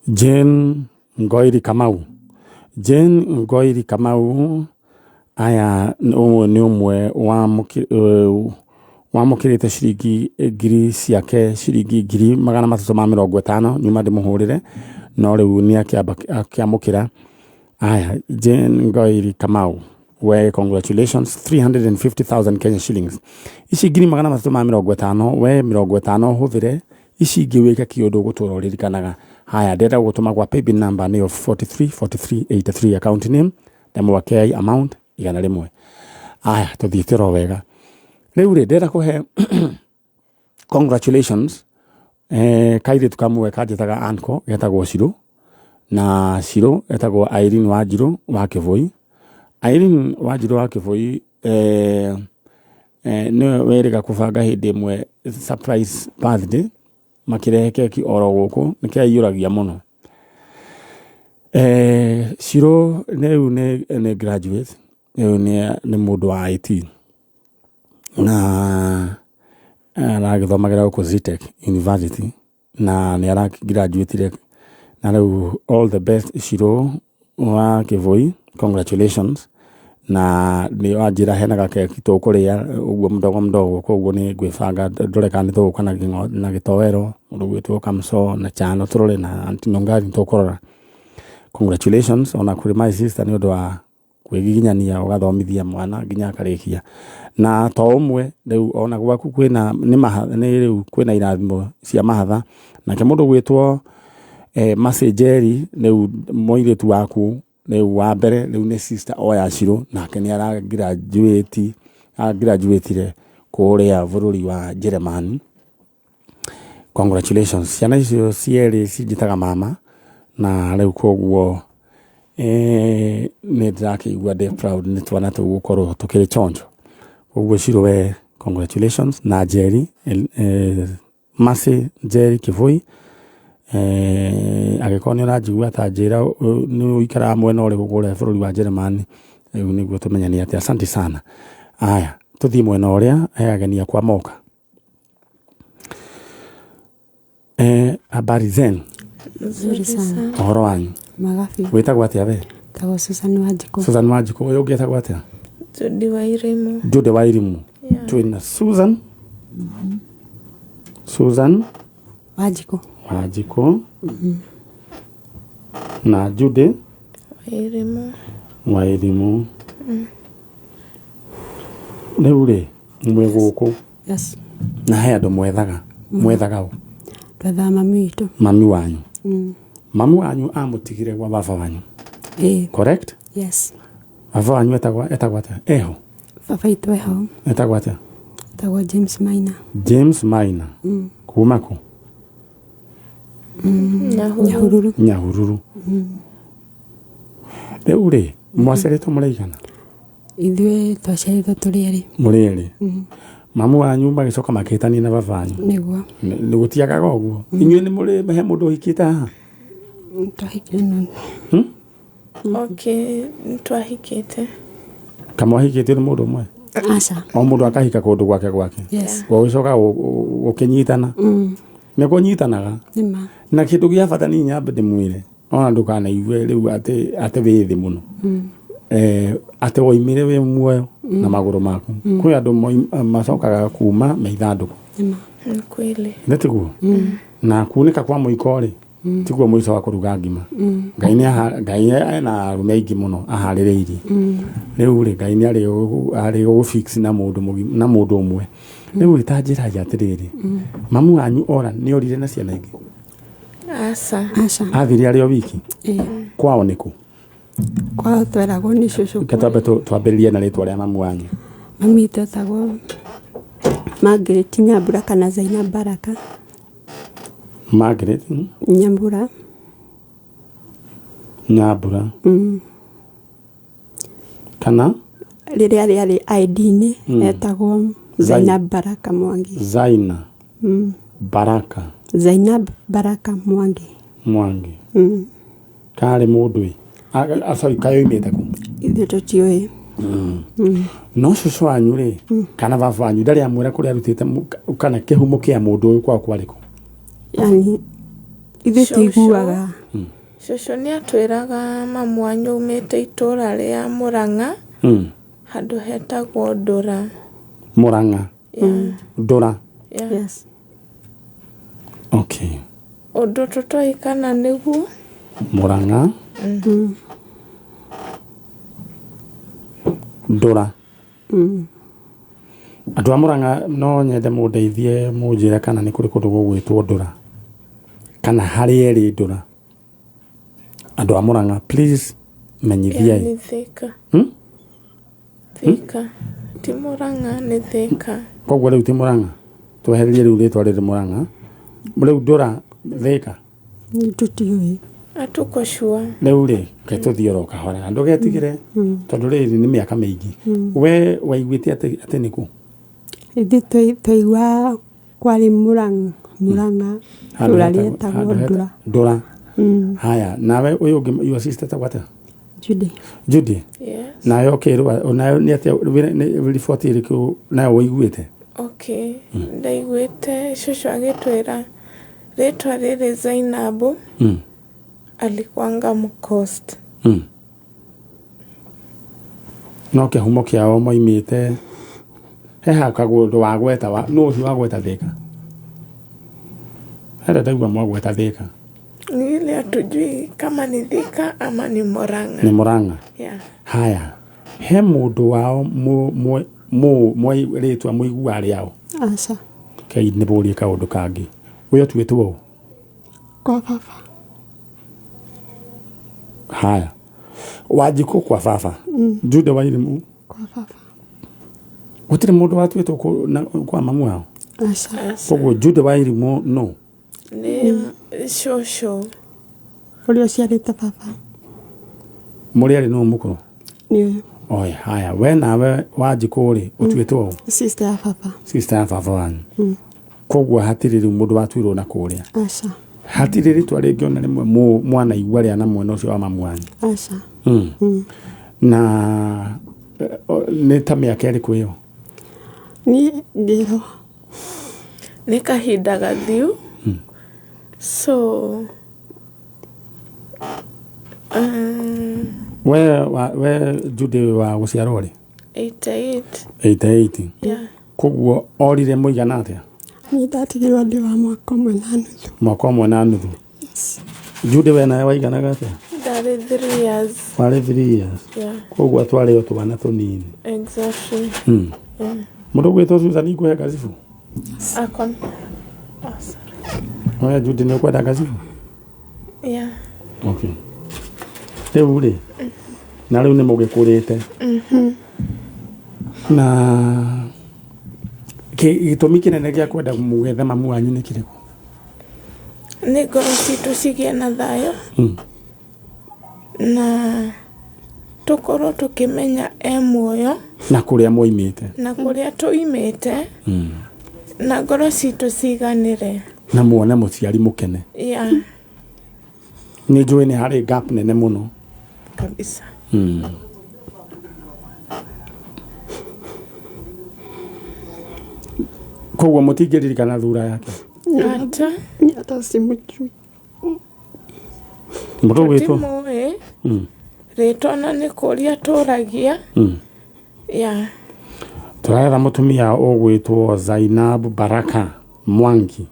Jane Ngoiri Kamau. Jane Ngoiri Kamau aya nĩ ũmwe wamũkĩrĩte ciringi ngiri ciake ciringi 350 nyuma ndĩmũhũrĩre no rĩu nĩ akĩamũkĩra. Aya Jane Ngoiri Kamau, we congratulations, 350,000 Kenya shillings. Ici 350 we 50 hũthĩre, ici ingĩ wĩke kĩũndũ gũtũra ũririkanaga. Haya ndĩrenda gũtũma gwa paybill number nĩyo 434383 account name Ndemwakei amount 100. Aya tũthiĩte ro wega. Rĩu rĩ ndĩrenda kũhe congratulations kairĩtu kamwe kanjĩtaga Anko getagwo Shiro, na Shiro etagwo Irene Wanjiru wa Kĩbũi. Irene Wanjiru wa Kĩbũi nĩwe wĩrĩga kũbanga hĩndĩ ĩmwe surprise birthday makĩrehe keki oro gũkũ nĩkĩaiyũragia mũno. Shiro rĩu nĩ graduate, rĩu nĩ mũndũ wa IT na aragĩthomagĩra gũkũ Zitech University na nĩ aragraduate na rĩu all the best Shiro wa Kĩbũi, congratulations. Na nĩ wanjĩra henaga keki tũkũrĩa ũguo mdogo koguo nĩ ngwĩbanga ndore kana tũgũka na gĩtowero mũndũ gwĩtwo Kamso na Chano tũrore na Antinongari tũkũrora. Congratulations ona kũrĩ my sister nĩ ũndũ wa kwĩgiginyania ũgathomithia mwana nginya akarĩkia. Na to ũmwe rĩu ona gwaku kwĩna rĩu kwĩna irathimo cia mahatha nake mũndũ gwĩtwo Masejeri rĩu mũirĩtu waku rĩu wa mbere rĩu nĩ sister oya Shiro nake nĩ aragraduate kũrĩa bũrũri wa Germany. Congratulations. Ciana icio cierĩ cinjĩtaga mama na rĩu koguo nĩ ndĩrakĩigua ndĩ proud nĩ twana tũgũkorwo tũkĩrĩ chonjo. Koguo Shiro we congratulations na Jerry Masi Jerry Kĩbũi agĩkorwo nĩ ũranjigua ta njĩra nĩ ũikaraga mwena ũrĩkũ kũrĩa bũrũri wa Germany, rĩu nĩguo tũmenya nĩ atĩ. Asante sana. Aya tũthiĩ mwena ũrĩa agenia kwa moka. Habari zenu? Nzuri sana. Ũhoro wanyu? Magabi. Wĩtagwo atĩa we? Tagwo Susan Wanjiku. Susan Wanjiku. Ũyũ ũngĩ etagwo atĩa? Judy Wairimu. Judy Wairimu. Twĩna Susan. Susan Wanjiku. Na Judy Wairimu. Rĩu rĩ mwĩ gũkũ. Yes. Na he andũ mwethaga ũ? Twethaga mami witũ. Mami wanyu. Mami wanyu amũtigire gwa baba wanyu. Correct? Yes. Baba wanyu etagwo atĩa? Eho. Baba witũ eho. Etagwo atĩa? Etagwo James Maina. James Maina. Kuma kũ? Nyahururu. Rĩu rĩ mwacerĩtwo mũraigana? Ithuĩ twaciarĩtwo tũrĩ erĩ. Mũrĩ erĩ. Mamu wanyu magĩcoka makĩhĩtania na baba wanyu? Nĩguo. Nĩ gũtiagaga ũguo? Inyuĩ nĩ mũrĩ he mũndũ ũhikĩte haha? Twahikĩte. Okay, twahikĩte. Kamwahikĩtio nĩ mũndũ ũmwe? Aca. O mũndũ akahika kũndũ gwake. Yes. Gũgĩcoka gũkĩnyitana? Nĩ kũnyitanaga? Nĩma. Na kĩndũ gĩa bata niĩ nyambe ndĩmwĩre ona ndũkanaigue rĩu atĩ wĩ thĩ mũno. Atĩ woimire wĩ muoyo na magũrũ maku. Kwĩ andũ macokaga kuma me ithandũkũ. Nĩma. Nĩ kweli. Nĩ tiguo? Na kunĩka kwa mũiko rĩ tiguo mũico wa kũruga ngima Ngai ena arume aingĩ mũno aharĩrĩirie rĩu rĩ Ngai nĩarĩ gũfix na mũndũ ũmwe rĩu rĩtanjĩragia atĩrĩrĩ mamu wanyu ora nĩorire na ciana ingĩ aca athire arĩ o wiki kwao nĩkũ kwao tweragwo nĩ cũcũ Katambe twambĩrĩrie na rĩtwa rĩa mamu wanyu mami twetagwo Margaret Nyambura kana Zaina Baraka Margaret Nyambura kana rĩrĩa rĩarĩ ID-inĩ etagwo Zaina Baraka Mwangi Zaina Baraka Mwangi karĩ mũndũ sorry kayoimĩte kũ ithuĩ tũtiũĩ no cũcũ wanyu rĩ kana baba wanyu ndarĩ amwĩra kũrĩa arutĩte kana kĩhumo kĩa mũndũ ũyũ kwao kwarĩ kũ yani ithuĩ tiguaga cũcũ nĩatwĩraga mamu wanyu umĩte itũra rĩa Mũrang'a handũ hetagwo Ndũra Ndũra yes okay ũndũ tũtoĩ kana nĩguo Mũrang'a Ndũra andũ a Mũrang'a no nyende mũndeithie mũnjĩre kana nĩ kũrĩ kũndũ gũgwĩtwo Ndũra kana harĩ erĩ Ndũra andũ a Mũrang'a please menyithiai Thika ti Mũrang'a nĩ Thika koguo rĩu ti Mũrang'a twehererie rĩu rĩtwa rĩrĩ Mũrang'a rĩu Ndũra Thika tũtiũĩ atuko shua rĩu rĩ ke tũthiĩ oro kahora ndũgetigĩre tondũ rĩrĩ nĩ mĩaka mĩingĩ we waiguĩte atĩ nĩkũ ithuĩ twaigua kwarĩ Mũrang'a itũra rĩetagwo Ndũra haya nawe ũyũ ũngĩ your sister tagwata Judy yes nayo ũkĩrwo nayo nĩ atĩa riboti ĩrĩkũ nayo waiguĩte okay ndaiguĩte cũcũ agĩtwĩra rĩtwa rĩrĩ Zainabu alikuanga Mcoast no kĩhumo kĩao moimĩte heha kagũndũ wa gweta no ũcio wa gweta Thika hata ndaigua mwagweta Thika ile hatujui kama ni Thika ama ni Mũrang'a ni Mũrang'a yeah haya he mũndũ wao rĩtwa mũigua rĩao aca kai nĩ bũrie kaũndũ kangĩ ũyũ tuĩtwo kwa baba haya Wanjikũ kwa baba Jude Wairimu kwa baba gũtirĩ mũndũ watuĩtwo kwa mamu wao aca koguo Jude Wairimu no nĩ cũcũ ũrĩa ũciarĩte baba mũrĩ arĩ no mũkũrũ nĩũyũ oya haya we nawe Wanjikũ rĩ ũtuĩtwo sister ya baba sister ya baba wanyu koguo hatirĩ rĩu mũndũ watuĩrwo na kũrĩa aca hatirĩ rĩtwa rĩngĩona rĩmwe mwana igua rĩa na mwena ũcio wa mamu wanyu aca na nĩ ta mĩaka ĩrĩkũ ĩyo niĩ ndĩro nĩ kahinda gathiu so we Jude wa gũciarwo rĩ 88 yeah koguo orire mũigana atĩa niĩ ndatigirwo ndĩ wa mwaka ũmwe na nuthu Jude we nawe waiganaga atĩa ndarĩ 3 years warĩ 3 years yeah koguo atwarĩ o twana tũnini exactly mũndũ gwĩtwo Susan ikũhe gacibu akon oya Jude nĩ ũkwenda gacibu yeah okay rĩu rĩ na rĩu nĩ mũgĩkũrĩte na gĩtũmi kĩnene gĩa kwenda mũgethe mamu wanyu nĩ kĩrĩkũ nĩ ngoro citũ cigĩe na thayũ na tũkorwo tũkĩmenya muoyo na kũrĩa moimĩte na kũrĩa tũimĩte na ngoro citũ ciganĩre na muone mũciari mũkene yeah nĩ njũĩ nĩ harĩ gap nene mũno kabisa koguo mũtingĩririkana thura yake hata simujui mũndũ gwĩtwo tũtimũĩ rĩtwa na nĩ kũrĩa tũragia yeah tũrarera mũtumia ũgwĩtwo Zainab Baraka Mwangi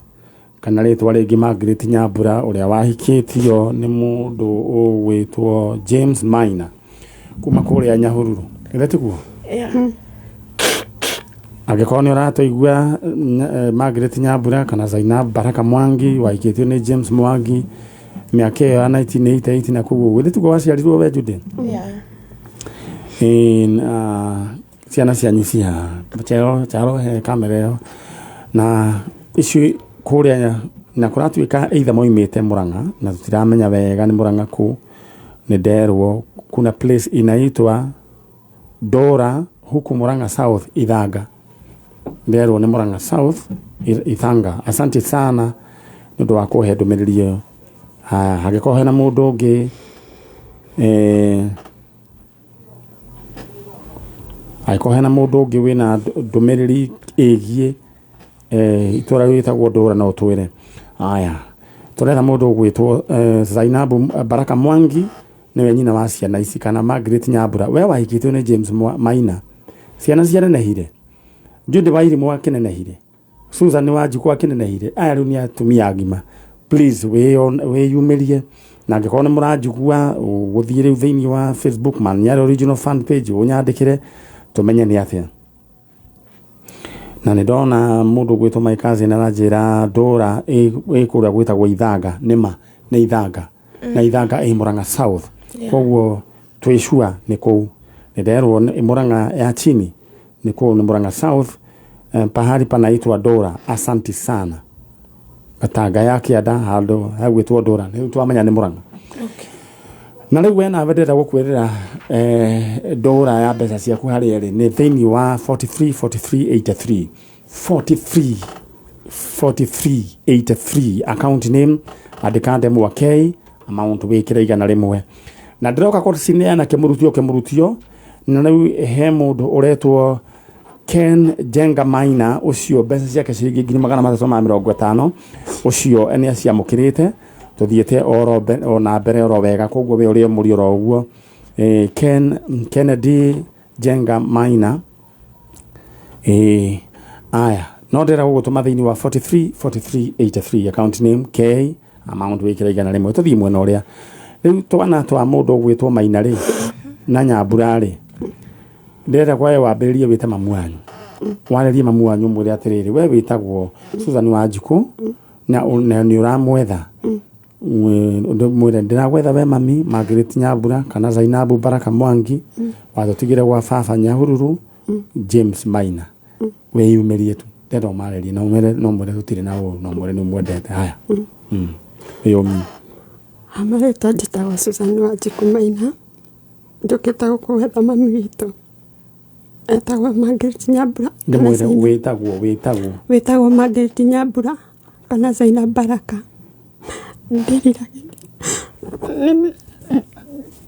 kana rĩtwa rĩngĩ Margaret Nyambura ũrĩa wahikĩtio nĩ mũndũ ũgwĩtwo James Maina kuma kũrĩa Nyahururu ĩrĩa tiguo angĩkorwo nĩ ũratũigua Margaret Nyambura kana Zainab Baraka Mwangi wahikĩtio nĩ James Mwangi mĩaka ĩyo ya 1988 na koguo ĩrĩa tiguo waciarirwo we Jude ciana cianyu cia charo he kamera ĩyo na icio kũrĩa na kũratuĩka either moimĩte Murang'a na tũtiramenya wega nĩ Murang'a kũ nĩ nderwo kuna place inaitwa Dora huku Murang'a South Ithanga nderwo nĩ Murang'a South Ithanga. Asante sana nĩ ũndũ wa kũhe ndũmĩrĩri ĩyo. Hangĩkorwo hena mũndũ ũngĩ angĩkorwo hena mũndũ ũngĩ wĩna ndũmĩrĩri ĩgiĩ itũra rĩtagwo Dora no twĩre. Aya tũretha mũndũ ũgwĩtwo Zainab Baraka Mwangi nĩwe nyina wa ciana ici kana Margaret Nyambura we wahikĩtio nĩ James Maina ciana cianenehire Jude Wairimu akinenehire Susan Wanjiku akinenehire aya rĩu nĩ atumia agima please wĩyumĩrie na angĩkorwo nĩ mũranjigua gũthiĩ rĩu thĩinĩ wa Facebook Maniari original fan page ũnyandĩkĩre tũmenye nĩ atĩa. Na nĩ ndona mũndũ gwĩtwo Maikazi na njĩra Dora kũrĩa gwĩtagwo Ithanga nĩma nĩ Ithanga na Ithanga Murang'a South koguo twĩcua nĩ kũu nĩ nderwo Murang'a ya chini nĩ kũu nĩ Murang'a South pahali panaitwa Dora. Asante sana Gatanga ya kĩanda handũ hagwĩtwo Dora nĩ twamenya nĩ Murang'a. Na rĩu we nawe ndĩrenda gũkwĩrĩra Dora ya mbeca ciaku harĩa ĩrĩ nĩ thĩinĩ wa 4383 account name andĩka Mwakei amount wĩkĩra igana rĩmwe na ndĩroka kũcineana kĩmũrutio na rĩu he mũndũ ũretwo Ken Jenga Maina ũcio mbeca ciake ciringi 350 ũcio nĩ aciamũkĩrĩte tuthiĩte ona mbere oro wega koguo we ũrĩa mũri oro ũguo Kennedy Jenga Maina aya no ndĩra gũgũtũma thĩinĩ wa 4383 account name K amount wĩkĩra igana rĩmwe tũthiĩ mwena ũrĩa rĩu twana twa mũndũ ũgwĩtwo Maina rĩ na Nyambura rĩ ndĩrenda kwawe wambĩrĩrie wĩte mamu wanyu warĩrie mamu wanyu mwĩre atĩrĩrĩ we wĩtagwo Susan Wanjiku na nĩ ũramwetha mwĩre ndĩragwetha we mami Margaret Nyambura kana Zainab Baraka Mwangi watũtigire gwa baba Nyahururu James Maina wĩyumĩrie tu ndĩrenda ũmarĩrie no mwĩre tũtirĩ na ũũ no mwĩre nĩ mwendete haya amarĩtwa njĩtagwo Susan Wanjiku Maina njũkĩte gũkũwetha mami witũ etagwo Margaret Nyambura wĩtagwo Margaret Nyambura kana Zainab Baraka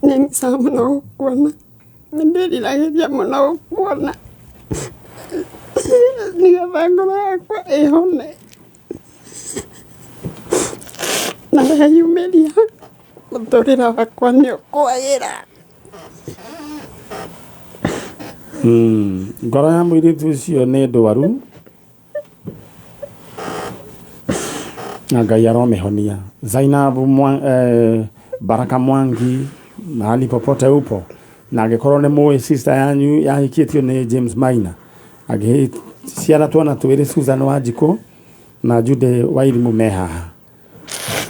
nĩngĩcaga mũno gũkuona nĩndĩriragĩria mũno gũkuona nĩgetha ngoro yakwa ĩhone na weyumĩria mũtũrĩre wakwa nĩũkwagĩra. Ngoro ya mũirĩtu ũcio nĩ ndwaru na Ngai aromĩhonia. Zainab Baraka Mwangi mahali popote upo na angĩkorwo nĩ mũĩ sister yanyu yahikĩtio nĩ James Maina ciana twana twĩrĩ Susan Wanjiku na Jude Wairimu me haha.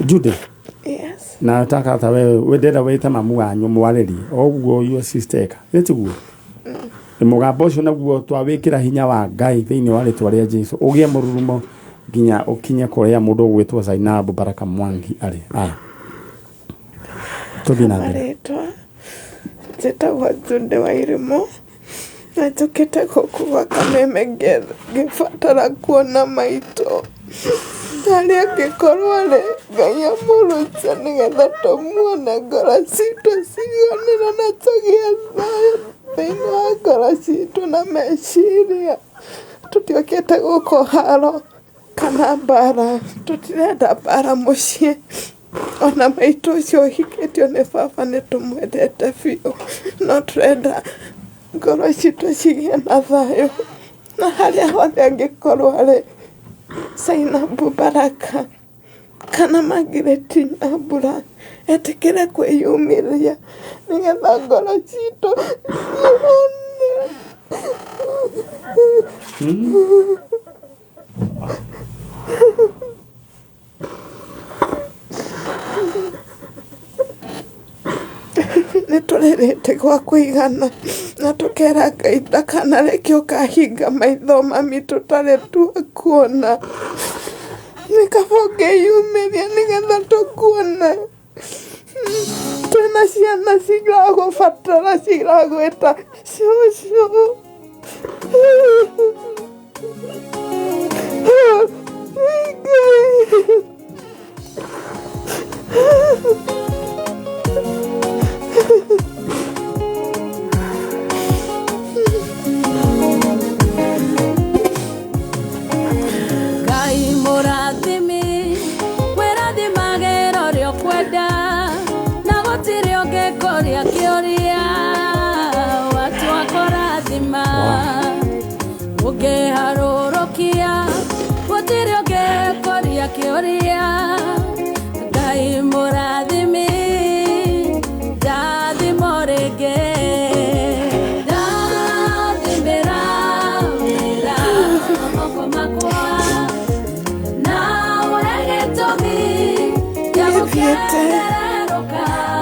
Jude na nataka ta we ndĩrenda wĩte mamu wanyu mwarĩrie oguo your sister nĩtiguo mũgambo ũcio naguo twawĩkĩra hinya wa Ngai thĩinĩ wa rĩtwa rĩa Jesũ ũgĩe mũrurumo nginya ũkinye kũrĩa mũndũ ũgwĩtwo Zainab Baraka Mwangi arĩ tũthiĩ na mbere. Njĩtagwo Jude Wairimu na njũkĩte gũkũ gwa Kameme ngĩbatara kuona maitũ harĩa angĩkorwo arĩ Ngai amũruta nĩgetha tũmuone ngoro citũ ciganĩra na tũgĩe thayũ thĩinĩ wa ngoro citũ na meciria. Tũtiũkĩte gũkũ haro kana mbara tũtirenda mbara mũciĩ ona maitũ ũcio ũhikĩtio nĩ baba nĩtũmwendete biũ no tũrenda ngoro citũ cigĩe na thayũ na harĩa hothe angĩkorwo arĩ Zainabu Baraka kana Margaret Nyambura etikire kwiyumiria nigetha ngoro citũ nĩtũrĩrĩte gwa kũigana na tũkera Ngai ndakanareke ũkahinga maitho mami tũtarĩ tuakuona nikaba ngĩyumĩria nĩgetha tũkuone twĩna ciana ciragũbatara ciragwĩta cũcũ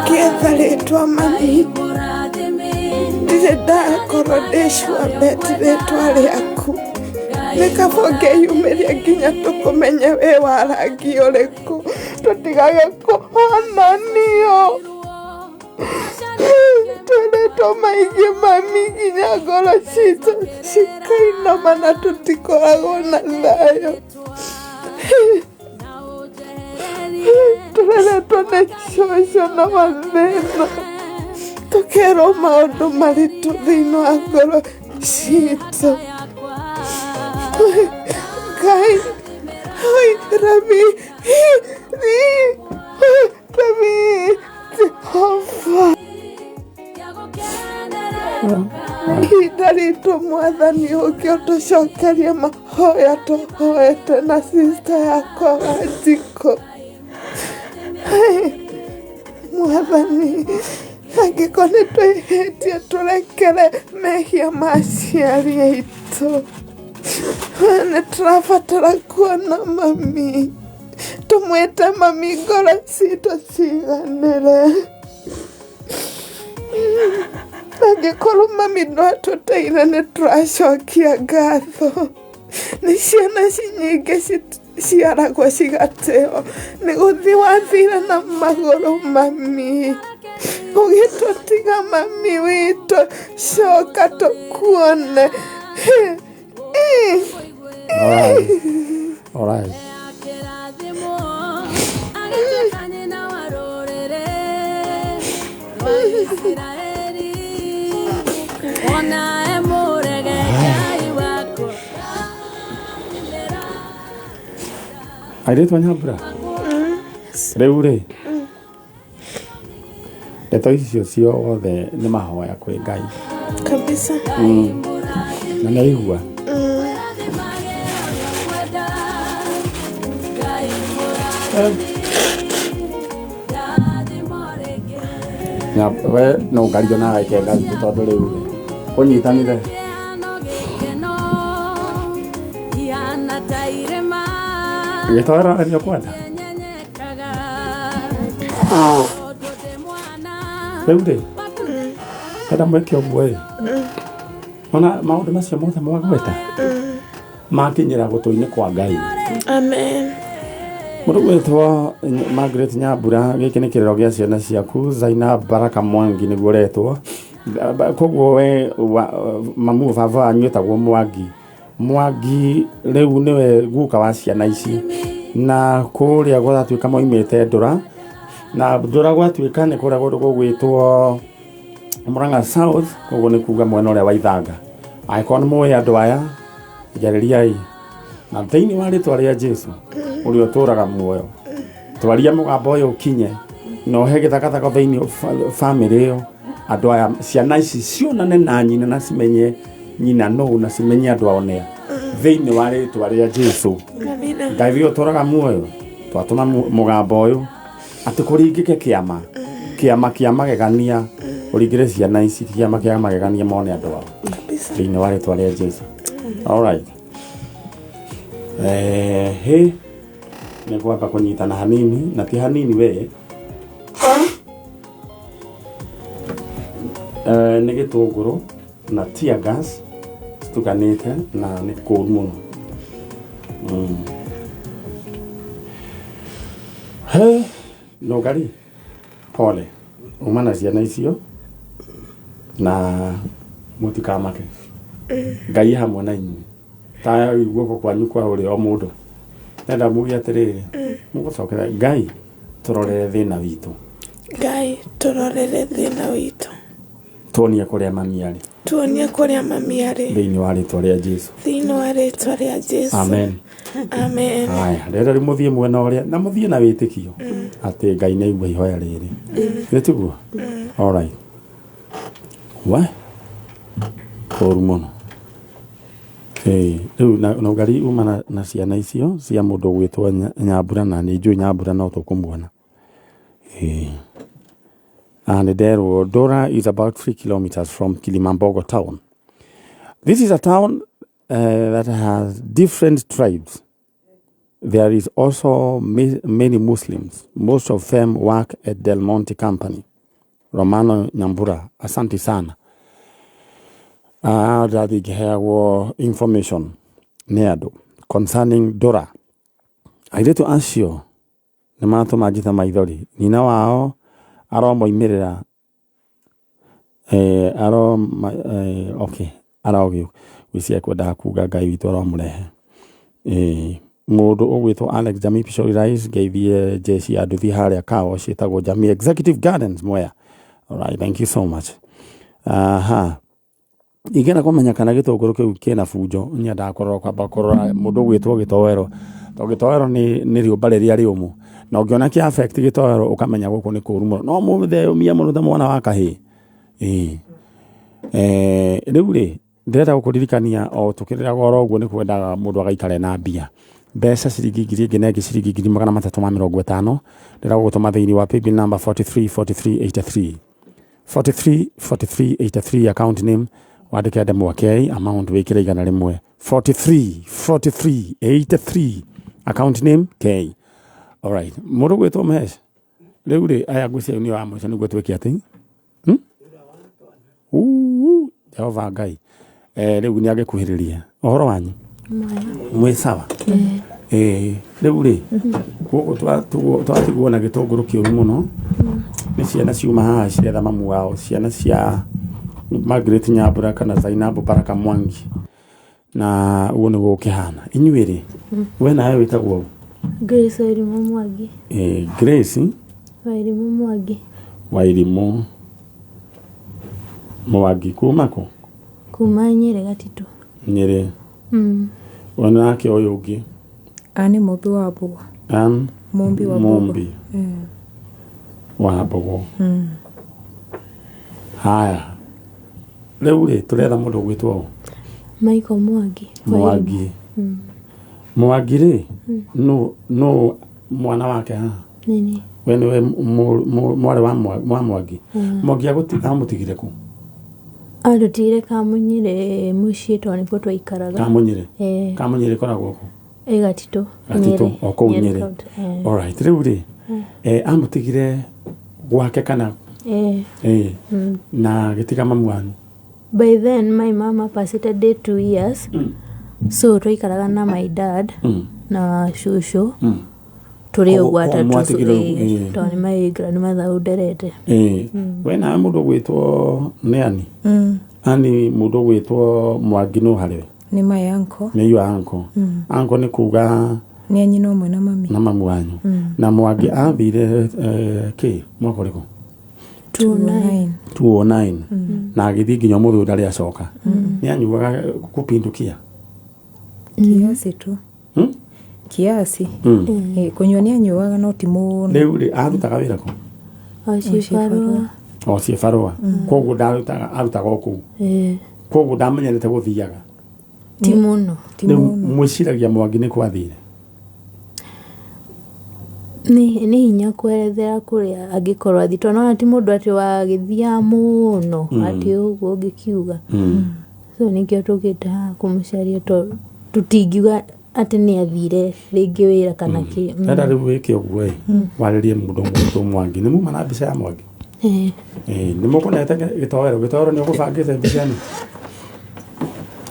Kietharitwa mami ndire ndakorwo ndĩcua beti rĩtwa rĩaku nikaba ngĩyumĩria nginya tũkũmenye wĩ wa rangi ũrĩkũ tũtigage kũhananio tũrĩtwo maingĩ mami nginya ngoro citũ cikainama na tũtikoragwo na thayũ tũreretwo nĩ cũcũ na mathĩna tũkerwo maũndũ maritũ thĩinĩ wa ngoro citũ Ngai Rabi Jehova ihinda ritũ Mwathani ũngĩ ũtũcokerie mahoya tũhoete na sister yakwa Wanjikũ Mwathani angĩkorwo nĩtwĩhĩtie tũrekere mehia ma aciari aitũ nĩtũrabatara kuona mami tũmwĩte mami ngoro citũ ciganĩre angĩkorwo mami no atũteire nĩtũracokia ngatho nĩ ciana nyingĩ ciaragwo cigateo nĩ gũthiĩ wathire na magũrũ mami ũgĩtũtiga mami witũ coka tũkuone All right. Airĩtu a Nyambura rĩu rĩ ndeto icio ciothe nĩ mahoya kwĩ Ngai kabisa na nĩaigua na we no ngario na weke Ngai tondũ rĩu ũnyitanire gĩtwarania kwenda rĩu rĩ enda mweke ũguo ĩ ona maũndũ macio mothe mwagweta makinyĩra gũtũ-inĩ kwa Ngai amen mũndũ gwĩtwo Margaret Nyambura gĩkĩ nĩ kĩrero gĩa ciana ciaku Zainabu Baraka Mwangi nĩguo ũretwo koguo we mamu baba wanyu etagwo Mwangi rĩu nĩwe guka wa ciana ici na kũrĩa gwatuĩka moimĩte Ndũra na Ndũra gwatuĩka nĩ kũrĩa kũndũ gũgwĩtwo Murang'a South koguo nĩ kuga mwena ũrĩa wa Ithanga angĩkorwo nĩ mũĩ andũ aya njarĩriai na thĩinĩ wa rĩtwa rĩa Jesũ ũrĩa ũtũraga muoyo twaria mũgambo ũyũ ũkinye na ũhe gĩthagathagwo thĩinĩ bamĩrĩ ĩyo andũ aya ciana ici cionane na nyina na cimenye nyina no na cimenye andũ ao nĩa thĩinĩ wa rĩtwa rĩa Jesũ Ngai wĩ ũtũraga muoyo twatũma mũgambo ũyũ atĩ kũringĩke kĩama kĩa magegania ũringĩre ciana ici kĩama kĩa magegania mone andũ ao thĩinĩ wa rĩtwa rĩa Jesũ. Alright. Nĩ kwamba kũnyitana hanini na ti hanini we nĩ gĩtũngũrũ na tear gas tukanĩte na nĩ kũũru mũno. Nũngari pole umana ciana icio na mũtikamake Ngai hamwe na inyuĩ ta guoko kwanyu kwa ũrĩ o mũndũ nenda muge atĩrĩrĩ mũgũcokera Ngai tũrorere thĩna witũ tuonie kũrĩa mami arĩ thĩinĩ wa rĩtwa rĩa Jesũ amen. Haya rĩrĩa mũthiĩ mwena ũrĩa na mũthiĩ na wĩtĩkio atĩ Ngai nĩ aigua ihoya rĩrĩ nĩtiguo. Alright. Kũũru mũno. Rĩu Nũngari umana na ciana icio cia mũndũ gwĩtwo Nyambura na nĩ njũĩ Nyambura no tũkũmuona. And Dora is about 3 kilometers from Kilimambogo town. This is a town that has different tribes. There is also many Muslims. Most of them work at Del Monte Company. Romano Nyambura, asante sana. That ingĩheagwo information nĩ andũ concerning Dora. I need to ask you, nĩ matũma njitha maithori nyina wao aromoimĩrĩra arogio gwĩcia kwendaga kuga Ngai witũ aromũrehe mũndũ ũgwĩtwo Alex Jamii Pishori Rais geithie jeshi ya nduthi harĩa kao ciĩtagwo Jamii Executive Gardens Mwea. Alright, thank you so much. Igena kũmenya kana gĩtũngũrũ kĩu kĩna bunjo nyendaga kũrora mũndũ ũgwĩtwo gĩtowero. Gĩtowero nĩ rĩũmba rĩrĩa rĩũmũ na ũngĩona kĩ affect gĩtowero ũkamenya gũkũ nĩ kũũru mũno no mũthemia mũno ta mwana wa kahĩĩ. Rĩu rĩ ndĩrenda gũkũririkania o tũkĩrĩraga oro ũguo nĩ kwendaga mũndũ agaikare na mbia mbeca ciringi ngiri ĩngĩ na ĩngĩ ciringi ngiri 350 ndĩrenda gũgũtũma thĩinĩ wa paybill number 434383 434383 account name wandĩke Ndemwa K amount wĩkĩre igana rĩmwe 434383 account name K. Alright, mũndũ gwĩtwo Mesh rĩu rĩ aya ngwĩcia ni wa mũico nĩguo twĩke atĩ Jehova Ngai rĩu nĩ agĩkuhĩrĩria ũhoro wanyu mwĩ sawa. Rĩu rĩ twatigwo na gĩtũngũrũ kĩũru mũno nĩ ciana ciuma haha ciretha mamu wao ciana cia Margaret Nyambura kana Zainabu Baraka Mwangi na uo nĩ gũkĩhana inyuĩ rĩ we nawe wĩtagwo Grace Wairimu Mwangi. Grace Wairimu Mwangi. Wairimu Mwangi kuma kũ? Kuma Nyeri Gatito. Nyeri. Ona nake ũyũ ũngĩ ani Mũmbi wa Mbogo. Mũmbi wa Mbogo. Mũmbi wa Mbogo. Haya rĩu rĩ tũretha mũndũ gwĩtwo Michael Mwangi. Mwangi rĩ no mwana wake ha nini we nĩwe mwarĩ wa Mwangi. Mwangi amũtigire kũ? Arutire Kamunyire mũciĩ tondũ nĩkuo twaikaraga. Kamunyire koragwo kũ? Gatito o kũu Nyeri. Alright, rĩu rĩ amũtigire gwake kana na gĩtiga mamu wanyu? By then my mama passed away 2 years. So twaikaraga na my dad na shushu tũrĩ ũguo atatũ tondũ nĩ maigana nĩmathaunderete. We nawe mũndũ gwĩtwo nĩ ani? Ani mũndũ gwĩtwo Mwangi no harĩwe? Nĩ my uncle. Nĩ your uncle. Uncle nĩ kuga nĩ anyina ũmwe na mami. Na mamu wanyu. Na Mwangi athire kĩ mwaka ũrĩkũ? 2009. Na agĩthiĩ nginya mũthĩ ndarĩ acoka. Nĩ anyuaga kupindukia? Kiasi tu. Kiasi. Kũnyua nĩ anyuaga no ti mũno. Rĩu rĩ arutaga wĩra kũ? Cibarũa. Koguo arutaga o kũu. Koguo ndamenyerete gũthiaga. ti mũno mwĩciragia Mwangi nĩ kwathire nĩ hinya kwerethera kũrĩa angĩkorwo athi tondũ ona ti mũndũ atĩ wagĩthia mũno atĩ ũguo ũngĩkiuga so nĩkĩo tũkĩte haha kũmũcaria tondũ tũtingiuga atĩ nĩ athire rĩngĩ wĩra kana kĩ enda rĩu wĩke ũguo warĩrie mũndũ mwĩtwo Mwangi nĩ muma na mbica ya Mwangi nĩ mũkũnete gĩtoero nĩ ũgũbangĩte mbica ĩno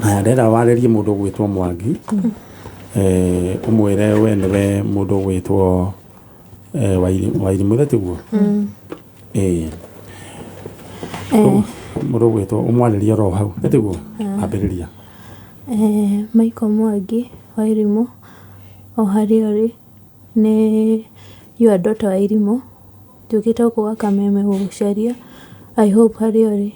aya ndĩrenda warĩrie mũndũ gwĩtwo Mwangi ũmwĩre we nĩwe mũndũ gwĩtwo Wairimũ tiguo mũndũ gwĩtwo ũmwarĩrie oro hau tiguo ambĩrĩria Michael Mwangi Wairimũ o harĩa ũrĩ nĩ your daughter Wairimũ njũkĩte gũkũ Kameme gũgũcaria I hope harĩa ũrĩ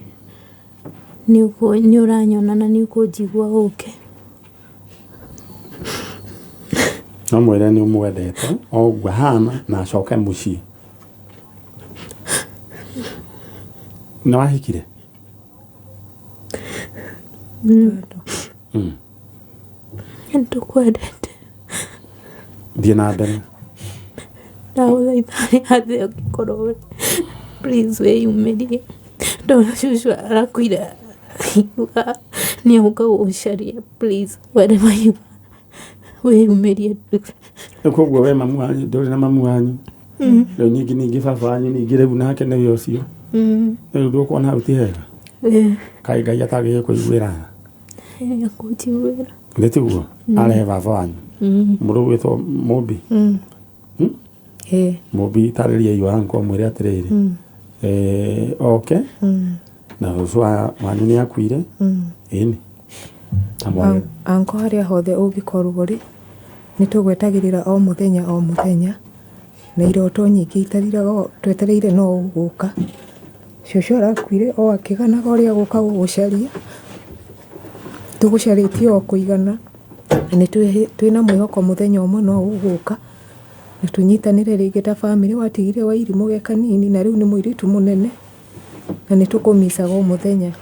nĩ ũranyona na nĩ ũkũnjigua ũke no mwĩre nĩ ũmwendete o ũguo hana na acoke mũciĩ nĩ wahikire nĩtũkwendete thiĩ na mbere ndagũthaitha athe ũngĩkorwo please wĩyumĩrie ndona cucu arakwire akiuga nĩ agũka gũgũcaria please wherever you are wĩyumĩrie koguo we mamu wanyu ndũrĩ na mamu wanyu rĩu ningĩ baba wanyu ningĩ rĩu nake nĩwe ũcio rĩu ndũkuona hau ti hega kaĩ Ngai atagĩrĩire kũiguĩra akũnjiguĩra nĩ tiguo arehe baba wanyu mũndũ gwĩtwo Mũmbi Mũmbi tarĩria iyo anko mwĩre atĩrĩrĩ oke na ũcio wanyu nĩ akuire ĩni anko harĩa hothe ũngĩkorwo rĩ nĩ tũgwetagĩrĩra o mũthenya na iroto nyingĩ itariraga twetereire no ũgũka cũcũ arakuire o akĩganaga ũrĩa gũka gũgũcaria tũgũcarĩtie o kũigana nĩ twĩna mwĩhoko mũthenya ũmwe no ũgũka na tũnyitanĩre rĩngĩ ta bamĩrĩ watigire Wairimũ ge kanini na rĩu nĩ mũirĩtu mũnene na nĩ tũkũmicaga o mũthenya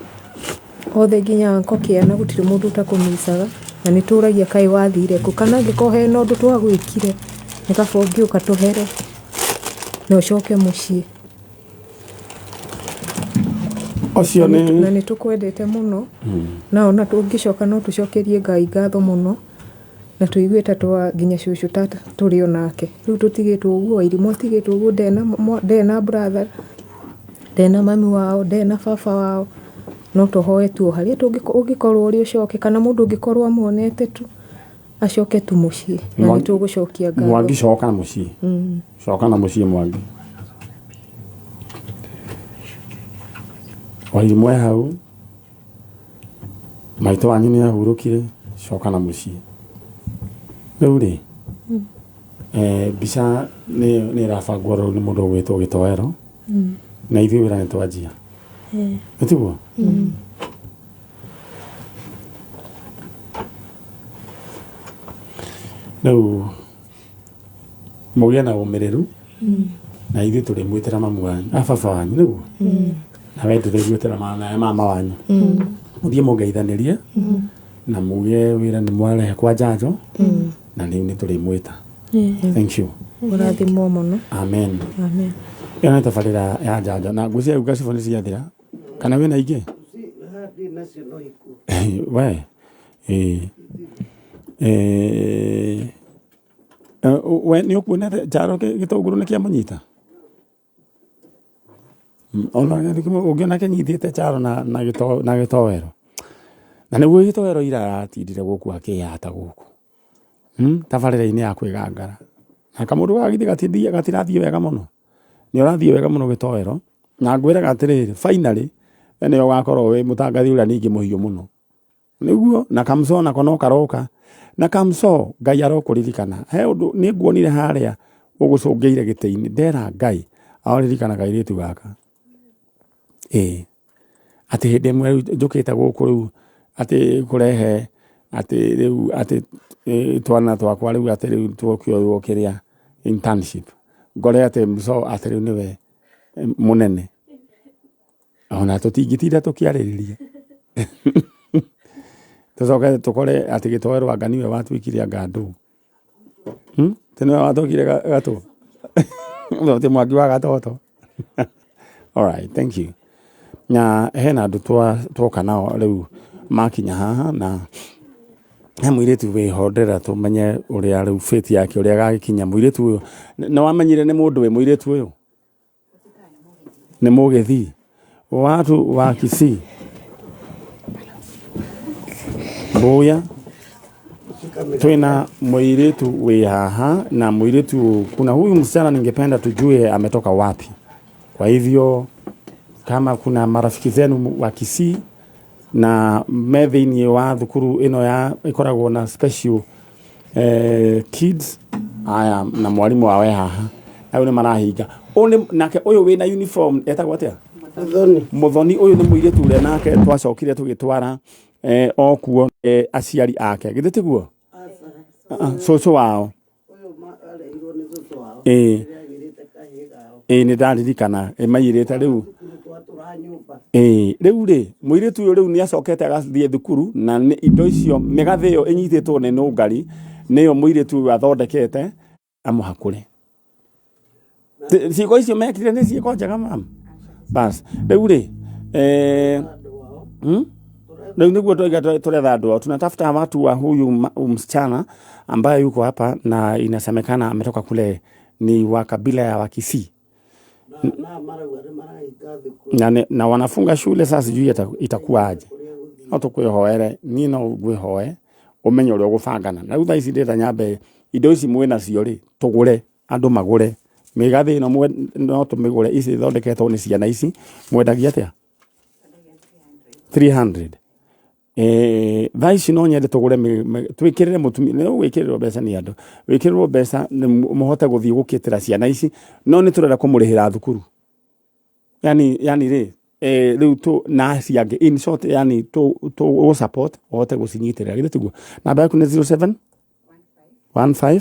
othe nginya anko kĩana gũtirĩ mũndũ ũtakũmicaga na nĩ tũragia kaĩ wathire kũ kana angĩkorwo hena ũndũ twagwĩkire nĩ kaba ũngĩũka tũhere na ũcoke mũciĩ ũcio na nĩ tũkwendete mũno na ona tũngĩcoka no tũcokerie Ngai ngatho mũno na tũigue ta nginya cũcũ tata tũrĩ o nake rĩu tũtigĩtwo ũguo Wairimũ atigĩtwo ũguo ndena brother ndena mami wao ndena baba wao no tũhoe tu harĩa ũngĩkorwo ũrĩ ũcoke kana mũndũ ũngĩkorwo amuonete tu acoke tu mũciĩ na nĩ tũgũcokia ngatho Mwangi coka na mũciĩ coka na mũciĩ Mwangi Wairimũ hau maitũ wanyu nĩ ahurũkire coka na mũciĩ rĩu rĩ mbica nĩ ĩrabangwo rĩu nĩ mũndũ gwĩtwo Gĩtoero na ithuĩ wĩra nĩ twanjia nĩ tiguo rĩu mũgĩe na ũmĩrĩru na ithuĩ tũrĩ mwĩtĩra mamu wanyu baba wanyu nĩguo na we ndũrĩ gwĩtĩra mama wanyu mũthiĩ mũngeithanĩrie na muge wĩra nĩ mwarehe kwa njanjo na rĩu nĩ tũrĩ mwĩta thank you ũrathimwo mũno amen ĩno nĩ tabarĩra ya njanjo na ngwĩciria gacibũ nĩ ciathira kana wĩna ingĩ we we nĩ ũkuonete njaro gĩtũngũrũ nĩ kĩamũnyita ona ũngĩona kĩnyitĩte njaro na gĩtoero na nĩguo Gĩtoero iratindire gũkũ akĩyata gũkũ tabarĩra-inĩ ya kwĩgangara na kamũndũ gagithĩ gatirathiĩ wega mũno nĩ ũrathiĩ wega mũno Gĩtoero na ngwĩraga atĩrĩrĩ finally nĩ ũgakorwo wĩ mũtangathi ũrĩa ningĩ mũhiũ mũno nĩguo na kamso nako no karoka na kamso Ngai arokũririkana he ũndũ nĩ nguonire harĩa ũgũcũngĩire gĩtĩ-inĩ ndera Ngai aũririkana kairĩtu gaka atĩ hĩndĩ ĩmwe njũkĩte gũkũ rĩu atĩ kũrehe atĩ rĩu atĩ twana twakwa rĩu atĩ rĩu twokioywo kĩrĩa internship ngore atĩ mso atĩ rĩu nĩwe mũnene ona tũtingĩtinda tũkĩarĩrĩria tucoke tukore ati gitoero anga niwe watwikire anga ndu tene watwikire gato ndote mwagi wa gatoto. All right, thank you. Na hena andu twoka nao riu makinya haha na mwiritu wihondera tumenye uria riu faith yake uria gagikinya mwiritu uyu na wamenyire ni mundu we mwiritu uyu ni mugithi watu wa Kisii Boya twina mwiritu we haha na mwiritu kuna huyu msichana ningependa tujue ametoka wapi. Kwa hivyo kama kuna marafiki zenu wa Kisii na methini wa thukuru ino ya ikoragwo na special kids aya na mwalimu wawe haha ayo ni marahinga oni nake uyu wina uniform etagwo atia muthoni uyu ni mwiritu ure nake twacokire tugitwara okuo aciari ake githitiguo soso wao ni ndaririkana mayirite riu riu ri mwiritu uyu riu ni acokete agathie thukuru na indo icio migathe iyo inyititwo ni nungari niyo mwiritu athondekete amuhakure ciiko icio mekire ni ciiko njega mam bas riu ri ndio niguo turetha andu tunatafuta watu wa huyu msichana ambaye yuko hapa na inasemekana ametoka kule ni wa kabila ya Wakisii na wanafunga shule sasa sijui itakuwa aje no tukwihoere ni no gwihoe umenye uri gufangana na utha ici ndeta nyambe indo ici mwena cio ri tugure andu magure migathi no no tumigure ici thondeketwo ni ciana ici mwendagia atia 300 thaici no nyende tugure twikirire mutumi no wikiriro mbeca ni andu wikiriro mbeca muhote guthii gukitira ciana ici no ni turera kumurihira thukuru yani ri riu tu na ciange in short yani to support uhote gucinyitirira githitiguo namba yaku ni 07 15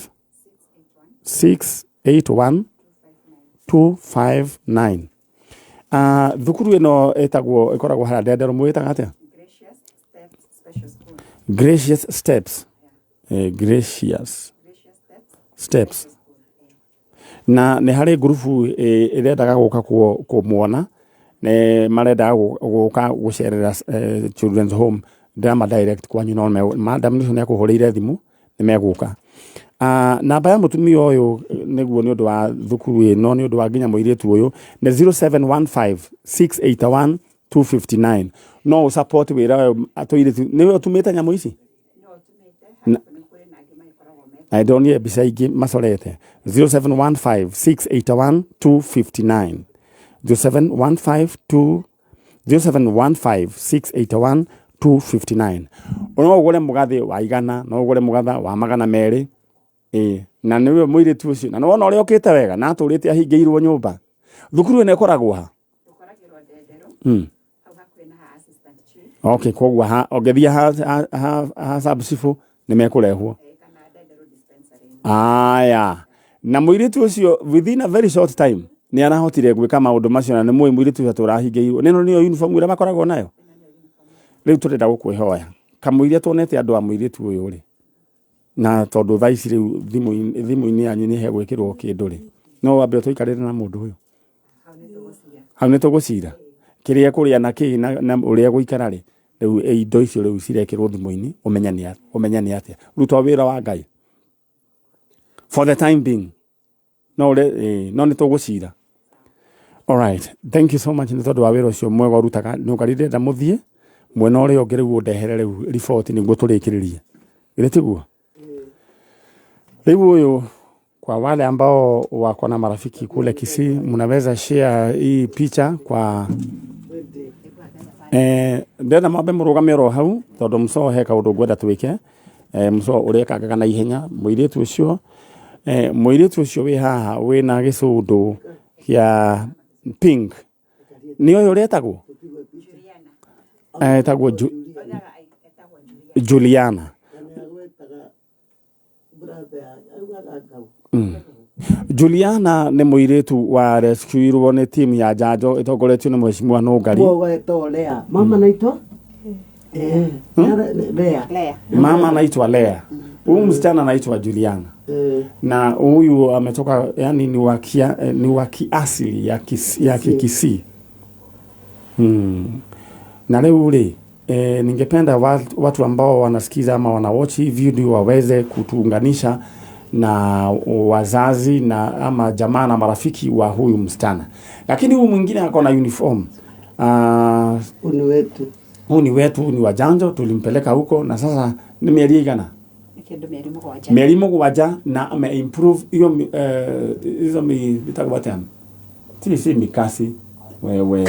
681 259 thukuru ino etagwo ikoragwo hara ndendero mwitaga atia Gracious Steps. Gracious Steps. Na ni hari grupu irendaga guka kumwona ne marenda guka gucerera children's home drama direct kwa nyina madam ni ne kuhurire thimu ni meguka namba ya mutumia uyu niguo ni undu wa thukuru ino ni undu wa nginya muiritu uyu ni 0715 681 259 no support wira atoiritu niwe utumite nyamu ici I don't need bisa ingi masorete 0715 681 259 0715 681 259 ono ugure mugathi wa igana no ugure mugatha wa magana meri na niwe muiritu ucio na no uri okite wega na aturite ahingeirwo nyumba thukuru ene koragwo ha okay kogwa ha ogethia ha subsifu ni mekurehwo aya na muiritu ucio within a very short time ni arahotire gwika maundu macio na ni muiritu aturahingeirwo nino niyo uniform ira makoragwo nayo riu turenda gukwihoya kamuiria tuonete andu a muiritu uyu ri na tondu thaici riu thimu-ini yanyu ni hegwikirwo kindu ri no wambe tuikarire na mundu uyu hau ni tugucira kiria kuria na ki na uria guikara ri riu indo icio riu cirekirwo thimu-ini umenya ni atia ruto wira wa Ngai for the time being no ni tugucira. All right, thank you so much ni tondu wa wira ucio mwega urutaga nukarire nda muthie mwena uri onge riu ndehere riu report niguo turikiririe iretiguo riu uyu kwa wale ambao wako na marafiki kule Kisii mnaweza share hii picha kwa ndena mabe murugamiro hau tondu mso heka undu gwenda twike mso urekaga na ihenya muiritu ucio wi haha wina gicundu kia pink ni uyu retagwo etagwo Juliana Juliana ni muiritu wa rescuirwo ni team ya njanjo itongoretio ni mheshimiwa Nungari mama naitwa Lea. Mama anaitwa Lea. Huyu msichana anaitwa Juliana. Na huyu ametoka yani ni wa kiasili ya Kikisii. Na leo ule ningependa watu ambao wanasikiza ama wanawatch hii video waweze kutuunganisha na wazazi na ama jamaa na marafiki wa huyu msichana. Lakini huyu mwingine ako na uniform. Huyu ni wetu ni wajanjo, tulimpeleka huko na sasa ni mieri igana. Mieri mugwanja na ame improve hizo bitagwata. Si mikasi wewe.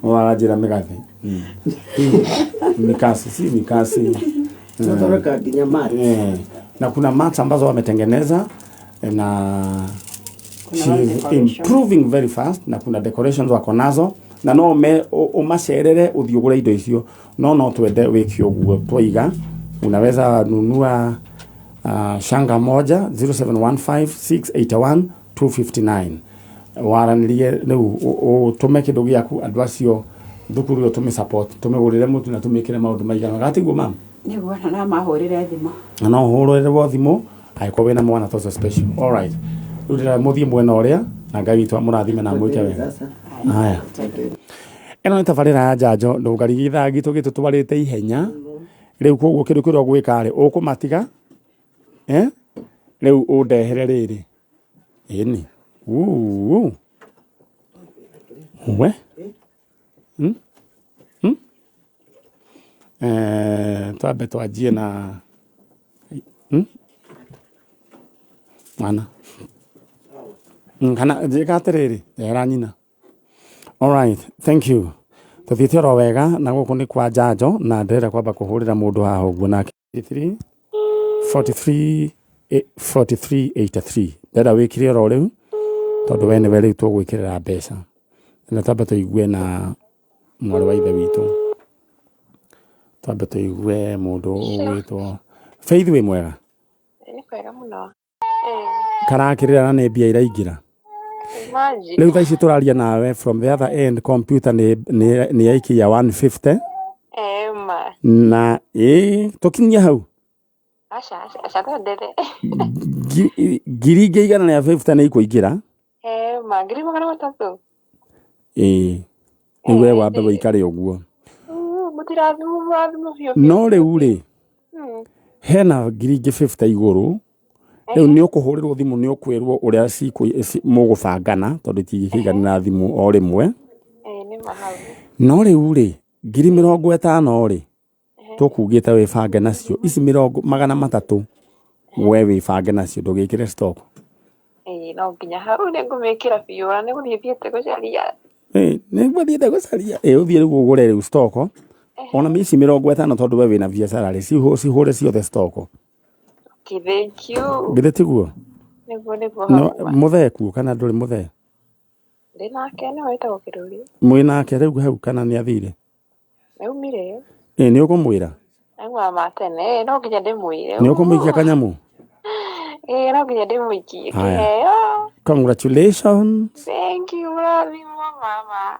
Wanajira mikasi. Mikasi. Tunataka kinyamari. Na kuna mats ambazo wametengeneza na improving very fast na kuna decorations wako nazo na no umacerere uthiugure indo icio no twende wikio guo twiga unaweza nunua shanga moja 0715681259 waranirie riu utume kindu giaku andu acio thukuru tume support tumegurire mutu na tumikire maundu maigana gatiguo mama niguo na mahurire thimo no hurire thimo aiko wena mwana tosa special all right urira muthie mwena uria na ngai witu amurathime na mwike wega haya eno nitabarira ya njanjo ndugarigitha gitu gitutwarite ihenya riu koguo kindu kiria gwika ri ukumatiga riu undehere riri ini we twabe twajie na mana kana jika atiriri era nyina. All right, thank you. Tuthiite ro wega na guku ni kwa njanjo na ndĩrenda kwamba kuhurira mundu haha ũguo nake 4383 ndĩrenda wĩkire ro rĩu tondu we nĩwe rĩu tũgwĩkĩrĩra mbeca na twambe tũigue na mwarĩ wa ithe witũ twambe tũigue mũndũ ũgwĩtwo Faith wĩ mwega nĩ kwega mũno karakĩrĩra na nĩ mbia iraingĩra rĩu thaa ici tũraria nawe from the other end computer nĩ yaikia 150 ma na tũkinyia hau aca twendere ngiri ingĩ igana rĩa 50 nĩ ikũingĩra ma ngiri magana matatũ nĩwe wambe wĩikare ũguo mũtirathimo biũ no rĩu rĩ hena ngiri ingĩ 50 igũrũ rĩu nĩ ũkũhũrĩrwo thimũ nĩ ũkwĩrwo ũrĩa mũgũbangana tondũ itingĩkĩiganĩra thimũ o rĩmwe no rĩu rĩ ngiri 50 rĩ tũkugĩte wĩbange nacio ici 300 we wĩbange nacio ndũgĩkĩre stock no nginya hau nĩ ngũmĩkĩra biũ na nĩ gũthiĩte gũcaria nĩngũthiĩte gũcaria ũthiĩ rĩu ũgũre rĩu stock ona ici 50 tondũ we wĩna biacara rĩ cihũre ciothe stock thank you githĩ tiguo nĩguo mũthee kuo kana ndũrĩ mũthee ndĩnake nĩ wĩtagwo kĩrũri mwĩnake rĩu hau kana nĩ athire naumire nĩ ũkũmwĩra aigua matene no nginya ndĩmwĩre nĩ ũkũmũikia kanyamũ no nginya ndĩmũikie kĩheo congratulations thank you mũrathimwo mama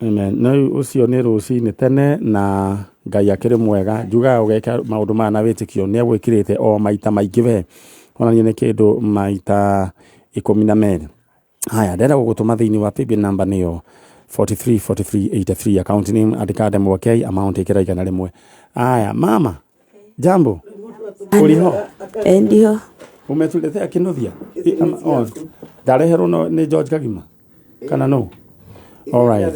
amen no ũcio nĩ rũcinĩ tene na ngai akĩrĩ mwega njugaga ũgeka maũndũ maya na wĩtĩkio nĩ agwĩkĩrĩte o maita maingĩ we onanie nĩ kĩndũ maita 12 haya ndĩrenda gũgũtũma thĩinĩ wa paybill number nĩyo 434383 account name andĩka Ndemwa K amount ĩkĩra igana rĩmwe haya mama jambo ũrĩ ho ndio umetuletea kĩnuthia ndareherwo nĩ George Kagima kana no all right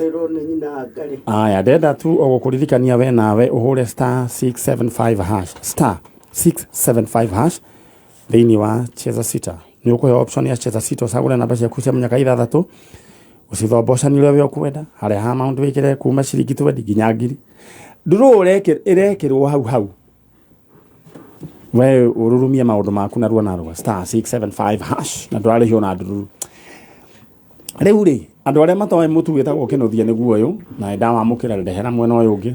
aya ndenda tu ũgũkũririkania we nawe ũhũre *675# thĩinĩ wa cheza sita nĩ ũkũhe option ya cheza sita ũcagũre namba ciaku cia mũnyaka 6 ũcithombocanire ũrĩa we ũkwenda harĩa ha amount wĩkĩre kuma ciringi 20 nginya ngiri ndũrũ ĩrekĩrwo hau we ururumia maundu maku na ruo na ruo *675# na ndwarĩhio na nduru rĩu rĩ andũ arĩa matoe mũtu wĩtagwo kĩnuthia nĩguo ũyũ na ndawamũkĩra ndehera mwena ũyũ ũngĩ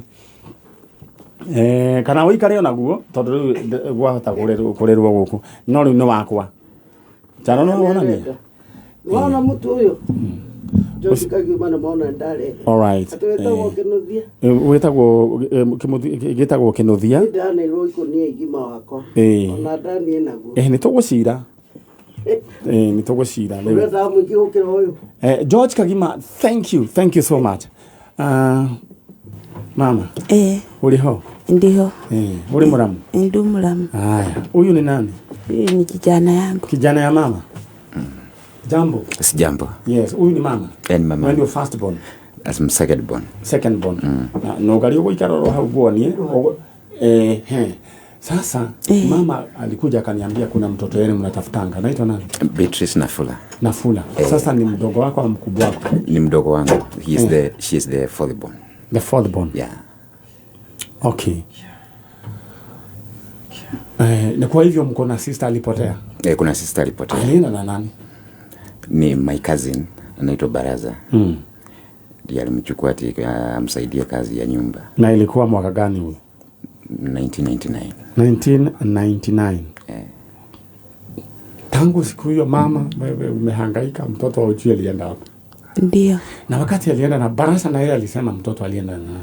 kana ũikare onaguo tondũ rĩu gwahota kũrĩrwo gũkũ no rĩu nĩ wakwa njaro no wonania wana mũtu ũyũ Joshi kagiuma na maona ndare. All right. Atwetagwo kinuthia. Gitagwo kinuthia. Ndane roiko ni igima wako. Ona ndani enaguo. Nĩ tũgũcira. Nĩ tũgũcira. Ndĩrenda mũingĩ gũkĩra ũyũ. George Kagima, thank you so much. Mama. Uri ho? Ndiho. Uri muramu? Ndu muramu. Haya. Huyu ni nani? Huyu ni kijana yangu. Kijana ya mama? Jambo? Si jambo. Yes, huyu ni mama? Ni mama. When you first born? As I'm second born. Second born. Na gari ugo ikaroro hau guoni. Sasa mama alikuja akaniambia kuna mtoto yenu mnatafutanga. Anaitwa nani? Beatrice Nafula. Nafula. Sasa ni mdogo wako au mkubwa wako? Ni mdogo wangu. She is the fourth born. The fourth born? Yeah. Okay. Na kwa hivyo mko na sister alipotea? Kuna sister alipotea. Alienda na nani? Ni my cousin anaitwa Baraza. Ndiye alimchukua ati amsaidie kazi ya nyumba. Na ilikuwa mwaka gani huyo? 1999. 1999. Tangu siku hiyo mama wewe umehangaika, mtoto wa ujue alienda wapi? Ndio. Na wakati alienda na Barasa na yeye alisema mtoto alienda na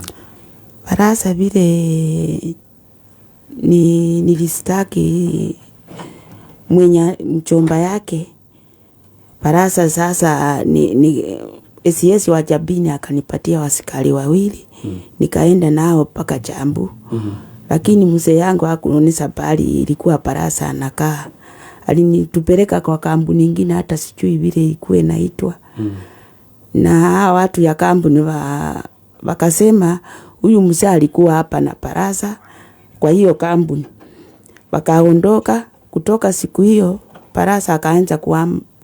Barasa vile nilistaki mwenye mchomba yake. Barasa sasa ni SES wa Jabini akanipatia wasikari wawili. Nikaenda nao paka Jambu. Lakini mzee yangu hakunionesha bali ilikuwa Barasa anakaa. Alinitupeleka kwa kampuni nyingine hata sijui vile ilikuwa inaitwa. Na watu ya kampuni wakasema huyu mzee alikuwa hapa na Barasa kwa hiyo kampuni. Wakaondoka kutoka siku hiyo Barasa akaanza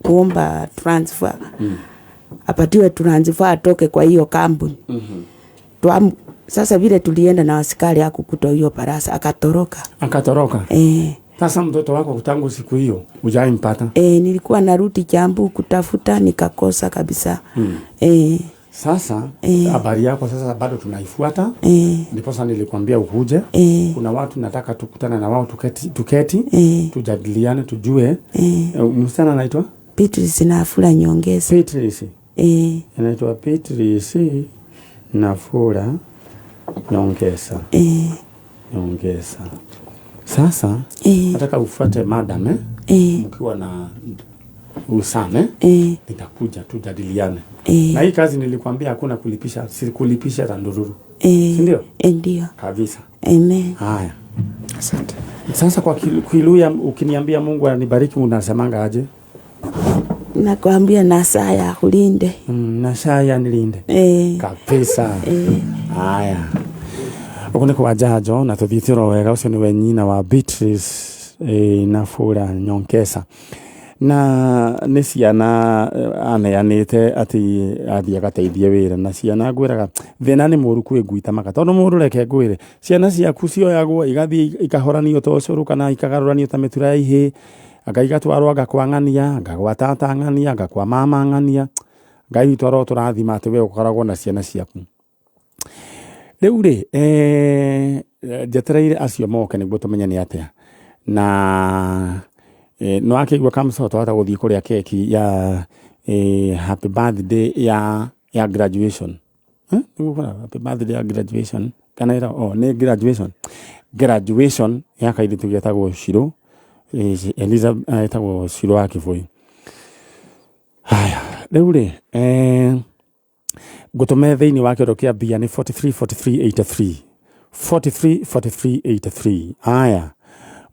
kuomba transfer. Apatiwe transfer atoke kwa hiyo kampuni. Sasa vile tulienda na askari hakukuta hiyo Barasa akatoroka. Akatoroka? Sasa mtoto wako kutangu siku hiyo hujaimpata? Nilikuwa narudi Jambu kutafuta nikakosa kabisa. Sasa habari yako sasa bado tunaifuata. Ndipo sasa nilikwambia ukuje. Kuna watu nataka tukutane na wao tuketi tujadiliane tujue. Msichana anaitwa Beatrice Nafula Nyongesa. Beatrice. Anaitwa Beatrice Nafula Nyongesa. Nyongesa. Sasa nataka ufuate madam mkiwa na usame nitakuja tujadiliane. Na hii kazi nilikwambia hakuna kulipisha, si kulipisha tandururu. Si ndio? Ndio. Kabisa. Amen. Haya. Asante. Sasa kwa Kiluya ukiniambia Mungu anibariki unasemanga aje? Nakwambia na saa ya kulinde. Na saa ya nilinde. Kabisa. Haya. Ukone kwa jajo na tuthitiro wega ucio ni wenyina wa Beatrice Nafula Nyongesa. Na nĩ ciana aneanĩte ati athiĩ agateithie wĩra na ciana ngwĩraga thĩna nĩ mũru kwĩnguita maka tondũ mũndũ reke ngwĩre ciana ciaku cioyagwo igathiĩ ikahoranio ta ũcũrũ kana ikagarũranio ta mĩtura ya ihĩ agaigatwarwo agakwang'ania agagwatatang'ania agakwamamang'ania Ngai witũ aro tũrathima atĩ we ũkoragwo na ciana ciaku. Rĩu rĩ njetereire acio moke nĩguo tũmenye nĩ atĩa na no akigwa kamsoto hata guthii kuria keki ya happy birthday ya graduation. Happy birthday ya graduation kana ira ni graduation ya kaidi tugetagwo Shiro Elizabeth etagwo Shiro akivoi. Haya riu ri gutume thiini wa kiro kia bia ni 434383 haya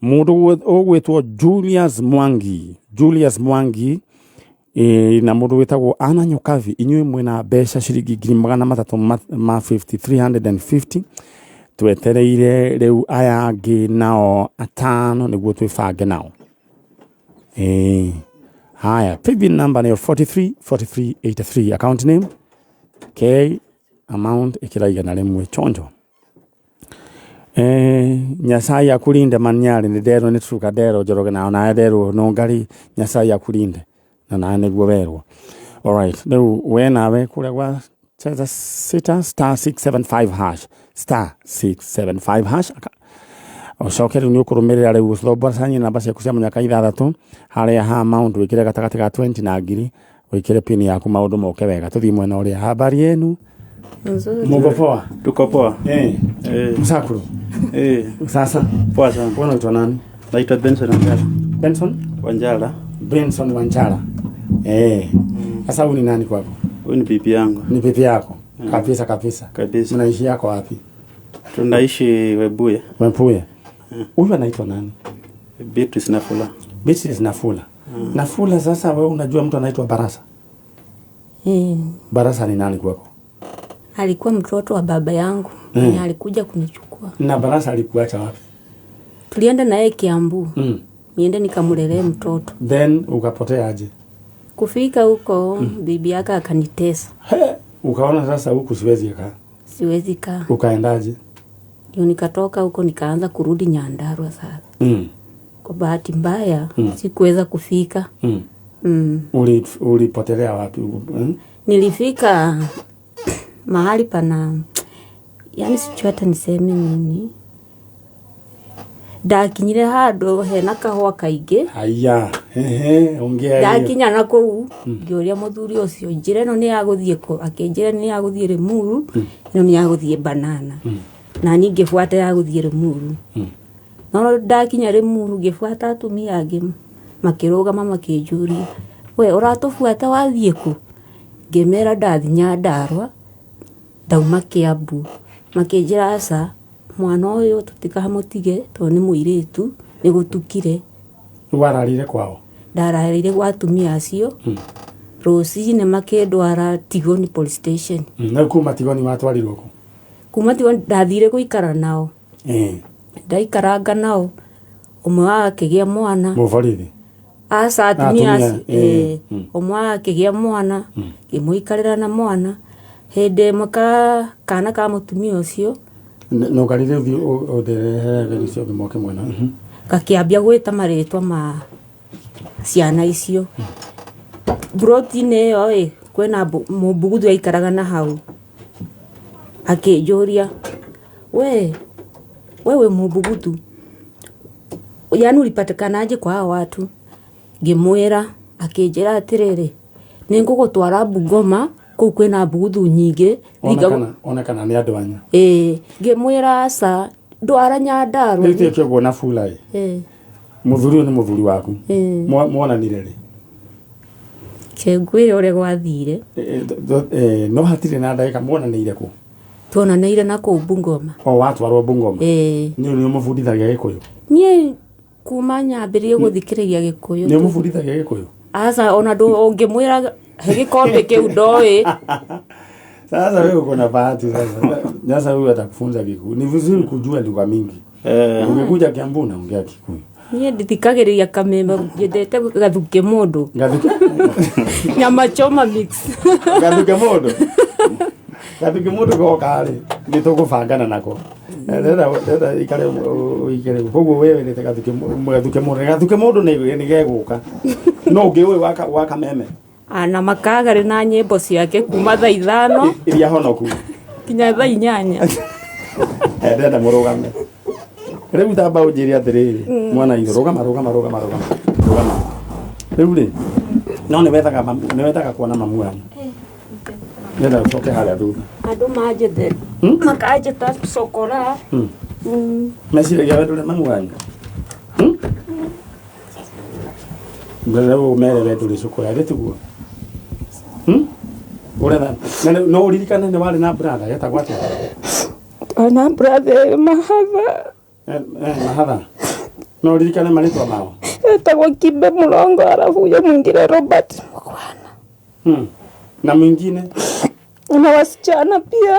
mundu ogwetwo Julius Mwangi na mundu wetagwo Ana Nyokavi inywe mwena besha shiringi 350 twetereire riu aya angi nao atano niguo twifange nao. Haya paybill number ni 434383 account name K amount ikiraiga na rimwe chonjo. Nyasaye akulinde manyari ni dero ni truka dero joroge na dero no ngari Nyasaye akulinde na niguo werwo. All right now we nawe kuregwa cheza sita *675# *675# Oshokeri ni ukurumirira riu slobo sanyi namba cia kucia munyaka 6 haria ha amount wikire gatagati ga 20 na ngiri wikire pini yaku maundu moke wega tuthii mwena uria habari yenu mugo poa tuko poa msakuru sasa poa sana unaitwa nani naitwa Benson Wanjala sasa huyu ni nani kwako huyu ni pipi yangu ni pipi yako kabisa mnaishi yako wapi tunaishi Webuye huyu anaitwa nani Beatrice Nafula Nafula sasa wewe unajua mtu anaitwa Barasa Barasa ni nani kwako alikuwa mtoto wa baba yangu alikuja kunichukua na Barasa alikuacha wapi tulienda naye Kiambu niende nikamlelee mtoto then ukapotea aje kufika huko bibi yake akanitesa ukaona sasa huku siwezi kaa ukaendaje ndio nikatoka huko nikaanza kurudi Nyandarua sasa kwa bahati mbaya sikuweza kufika ulipotelea wapi nilifika mahali pana yani sijui hata niseme nini dakinyire hado hena kahwa kaige haya ongea dakinya nako ngioria muthuri ucio njire no ni yaguthie ko akenjire ni yaguthie Rimuru no ni yaguthie Banana na ninge fuata yaguthie Rimuru no dakinya Rimuru gifuata atumia angi makirugama makinjuria we uratufuata wathie ku ngemera ndathi Nyandarua ndauma Kiambu makinjira asa mwana uyu tutikamutige to ni muiritu ni gutukire wararire kwao ndararire gwa atumia acio rucine makindwara Tigoni police station na kuma Tigoni watwarirwo kuma Tigoni ndathire guikara nao ndaikaranga nao umwe akigia mwana muvorithi asa atumia umwe akigia mwana imuikarira na mwana hende maka kana ka mutumia ucio no karire uthi oderehere icio bimoke mwena kakiambia gwita maritwa ma ciana icio brotine yo kwena mubugudu aikaraga na hau akinjuria wewe mubugudu yani ulipatikanaje kwa watu ngimwira akinjira atiriri ningugutwara Bungoma kuu kwena bugudu nyingi onekana ni andu anya ngimwira asa ndwara Nyandarua nĩ kĩo kuona fula muthuri ni muthuri waku mwonanire ri kengwire ore gwathire no hatire na ndagika mwonanire ku tuonanire na ku Bungoma watwarwo Bungoma ni mufundithagia Gikuyu nie kuma nyambirie guthikiriria Gikuyu ni mufundithagia Gikuyu asa ona ndu ngimwira hegikombe kiu ndoi sasa wewe uko na bahati sasa sasa huyu atakufunza Gikuyu ni vizuri kujua lugha mingi ungekuja Kiambu na ongea Gikuyu nie ndithikagiriria kamemba ndete gathuke mundu nyama choma mix gathuke mundu ko kale ni tukubangana nako ndeta ikare koguo wewe ni gathuke mundu ni geguka no ngiwe waka meme ana makagare na nyimbo ciake kuma thaa 5 iria honoku kinya thaa 8 ndeta murugame riu tamba unjiria atiriri mwana ithu rugama riu ri no ni wethaga kuona mamu wanyu nenda ucoke haria thutha andu majete makajeta sokora meciragia wendure mamu wanyu mbere mere wendure sokora gituguo uretha no uririkane ni wari na brother yetagwo atia ana brother mahatha no uririkane maritwa mao yetagwo Kibe Mulongo alafu huyo mwingine Robert Mkwana na mwingine na wasichana pia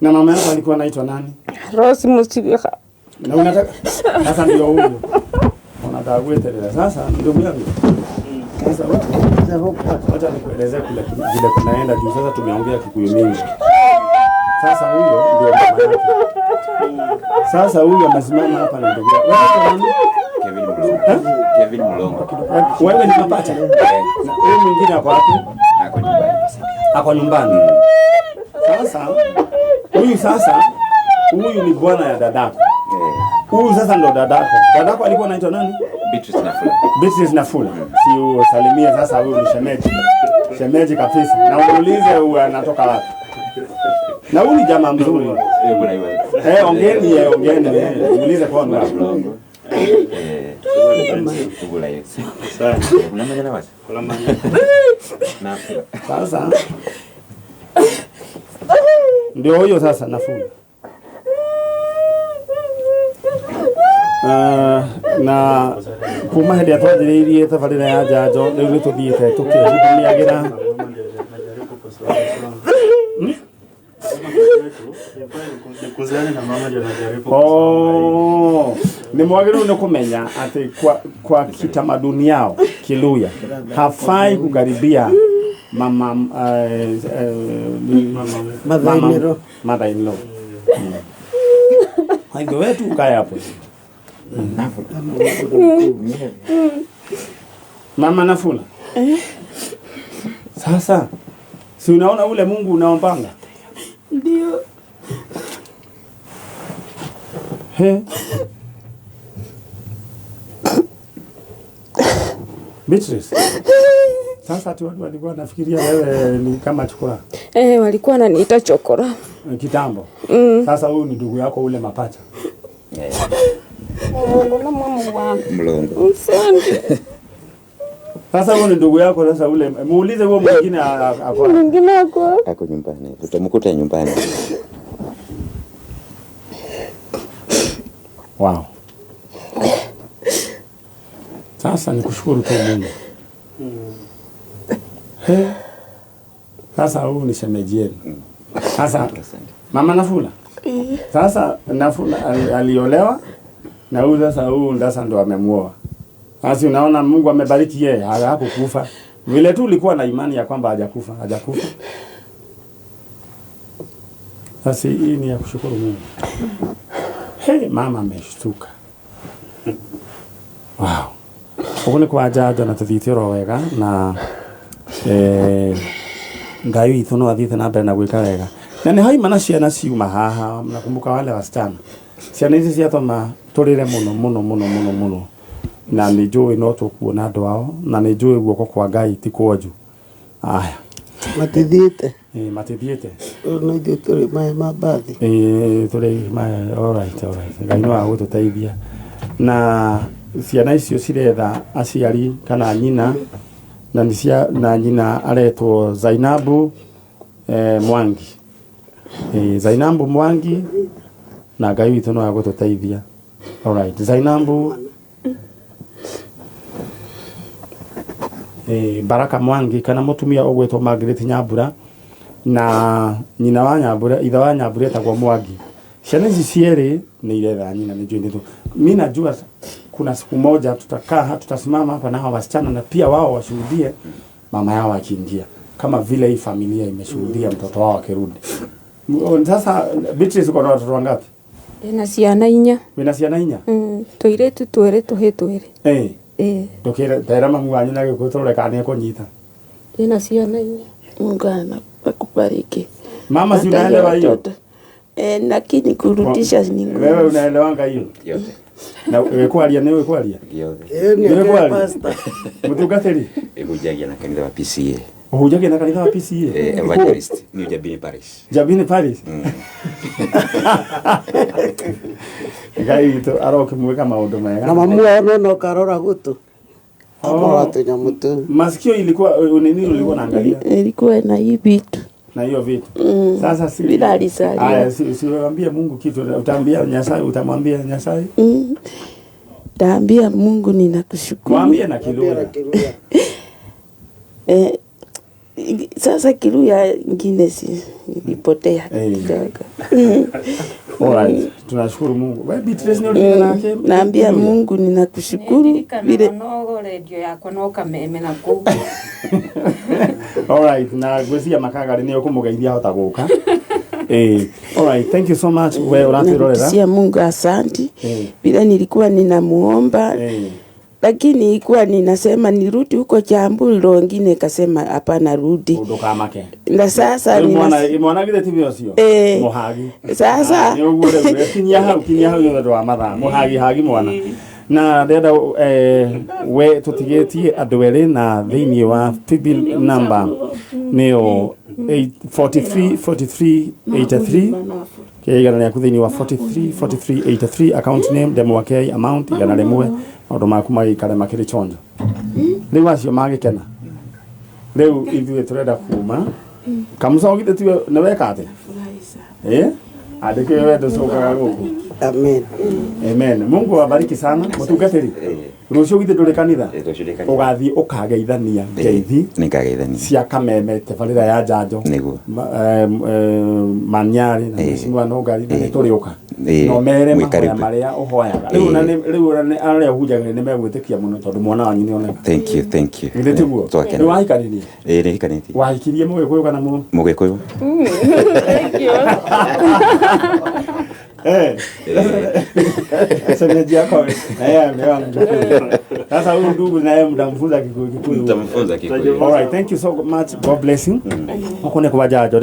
na mama yako alikuwa anaitwa nani Rose Musibiha na unataka sasa ndio huyo unataka kuetelea sasa ndio yangu sasa wacha nikuelezea kule vile kunaenda juu sasa tumeongea Kikuyu mingi sasa huyo ndio mama yake sasa huyo amesimama hapa na ndio wewe Kevin Mulongo wewe ni mapacha na huyo mwingine hapo wapi ako nyumbani sasa huyu ni bwana ya dadako huyu sasa ndo dadako alikuwa anaitwa nani Beatrice Nafula. Si usalimie sasa huyu ni shemeji. Shemeji kabisa. Na uulize huyu anatoka wapi. Na huyu ni jamaa mzuri. Ongeni. Uulize kwa nani. Sasa ndio huyo sasa Nafula. Na kuma hadi atwathiriirie tabarĩra ya njanjo rĩu nĩtũthiĩte tũkĩhudumĩagĩra ni mwagĩrĩirwo nĩ kũmenya atĩ kwa kitamaduni yao Kiluya hafai kukaribia mother-in-law. Hayo wetu ukae hapo. Mama Nafula. Sasa si unaona ule Mungu unaompanga? Ndio. Beatrice. Sasa tu watu walikuwa nafikiria wewe ni kama chokora. Walikuwa wananiita chokora. Kitambo. Sasa huyu ni ndugu yako ule mapacha. Mlongo. Asante. Sasa huyu ni ndugu yako sasa ule. Muulize huo mwingine ako. Mwingine ako nyumbani. Tutamkuta nyumbani. Wow. Sasa nikushukuru tu Mungu. Sasa huyu ni shemeji yenu. Sasa Mama Nafula. Sasa Nafula aliolewa na huyu sasa huyu ndasa ndo amemuoa. Sasa unaona Mungu amebariki yeye, hakukufa. Vile tu ulikuwa na imani ya kwamba hajakufa. Sasa hii ni ya kushukuru Mungu. Mama ameshtuka. Wow. Ukone kwa ajaja na tuthitiro wega na Ngai witũ no athiĩte na mbere na gwĩka wega. Na nĩ haima ciana ciuma haha, nakumbuka wale wasichana. Ciana ici ciatoma tũrĩre mũno. Na nĩ njũĩ no tũkuona andũ ao, na nĩ njũĩ guoko kwa Ngai ti kwonju. Aya. Matithiĩte. Matithiĩte. No ithuĩ tũrĩ maĩ ma mbathi. Tũrĩ maĩ, all right. Ngai no agũtũteithia. Na ciana icio ciretha aciari kana nyina na nyina aretwo Zainabu Mwangi. Zainabu Mwangi na Ngai witũ no agũtũteithia. All right. Zainabu Baraka Mwangi kana mutumia ogwetwo Margaret Nyambura na nyina wa Nyambura ithe wa Nyambura etagwo Mwangi. Ciana ici cierĩ nĩ iretha nyina nĩ njũĩ nĩtũ. Mimi najua kuna siku moja tutakaa tutasimama hapa na hawa wasichana na pia wao washuhudie mama yao akiingia kama vile hii familia imeshuhudia mtoto wao akirudi. Sasa Beatrice uko na watoto wangapi? Na ciana 4. Wina ciana 4? Tuiretu twĩrĩ tũhĩ twĩrĩ. Ndokera tera mamu wanyu na gĩkũtũrore kana kũnyita. Na ciana 4. Mungu akubariki. Mama si unaelewa hiyo? Lakini kurudisha ni ngumu. Wewe unaelewa hiyo? Yote. Na wekwaria ni wekwaria? Yote. Wekwaria. Mutugateri. Hujagia na kanisa wa PCA. Hujagia na kanisa wa PCA? Evangelist. Ni Jabini Parish. Jabini Parish? Ngai witũ arokĩmwĩka maũndũ mega. Na mamu wao no karora gutu. Akora tu nyamutu. Masikio ilikuwa nini ulikuwa naangalia? Ilikuwa na hii vitu. Na hiyo vitu. Sasa si bila risali. Aya siwaambie Mungu kitu, utaambia Nyasaye, utamwambia Nyasaye? Taambia Mungu ninakushukuru. Mwambie na Kiluya. Sasa Kiluya ngine si ipotea. Alright, tunashukuru Mungu. Wewe Beatrice ni ulikuwa nake? Naambia Mungu ninakushukuru vile nogo radio yako no kameme na ku. Alright, na gwĩcia makagari nĩ ũkũmũgeithia hota gũka. Alright, thank you so much. Wewe unatwirorera. Sia Mungu asante. Bila nilikuwa ninamuomba. Lakini ilikuwa ninasema nirudi huko Chambuli, wengine kasema hapana rudi. Udokamake. Na sasa mwana gile TV osio. Muhagi. Sasa ni ugure kinya hau yodo wa matha. Muhagi hagi mwana. na ndenda we tutigetie andu eri na thiini wa bill number nio 4383 igana rĩaku thĩinĩ wa 4383 account name demo wake amount igana rĩmwe maũndũ maku magĩikare makĩrĩ chonjo rĩu acio magĩkena rĩu ithuĩ tũrenda kuma kamũcogithĩ tiwe nĩ weka atĩa andĩke wendo cokaga gũkũ Amen. Amen. Mungu awabariki sana mutungatĩri rũciũ githĩ ndũrĩ kanitha ũgathiĩ ũkageithania ngeithi nĩngageithania cia kameme tabarĩra ya njanjo nĩguo maniarĩ na mĩcingwa no ngari nĩ tũrĩũka no mere mahoya marĩa ũhoyaga rĩu arĩa ũhunjagĩra nĩ megwĩtĩkia mũno tondũ mwana wanyu nĩ oneka thank you githĩ tiguo nĩ wahikanĩrie nĩhikanĩtie wahikirie mũgĩkũyũ kana mũgĩkũyũ Thank you. Shemeji yako sasa huyu ndugu naye mtamfunza Kikuyu. Mtamfunza Kikuyu. All right, thank you so much. God bless you. Ukone kubajajo.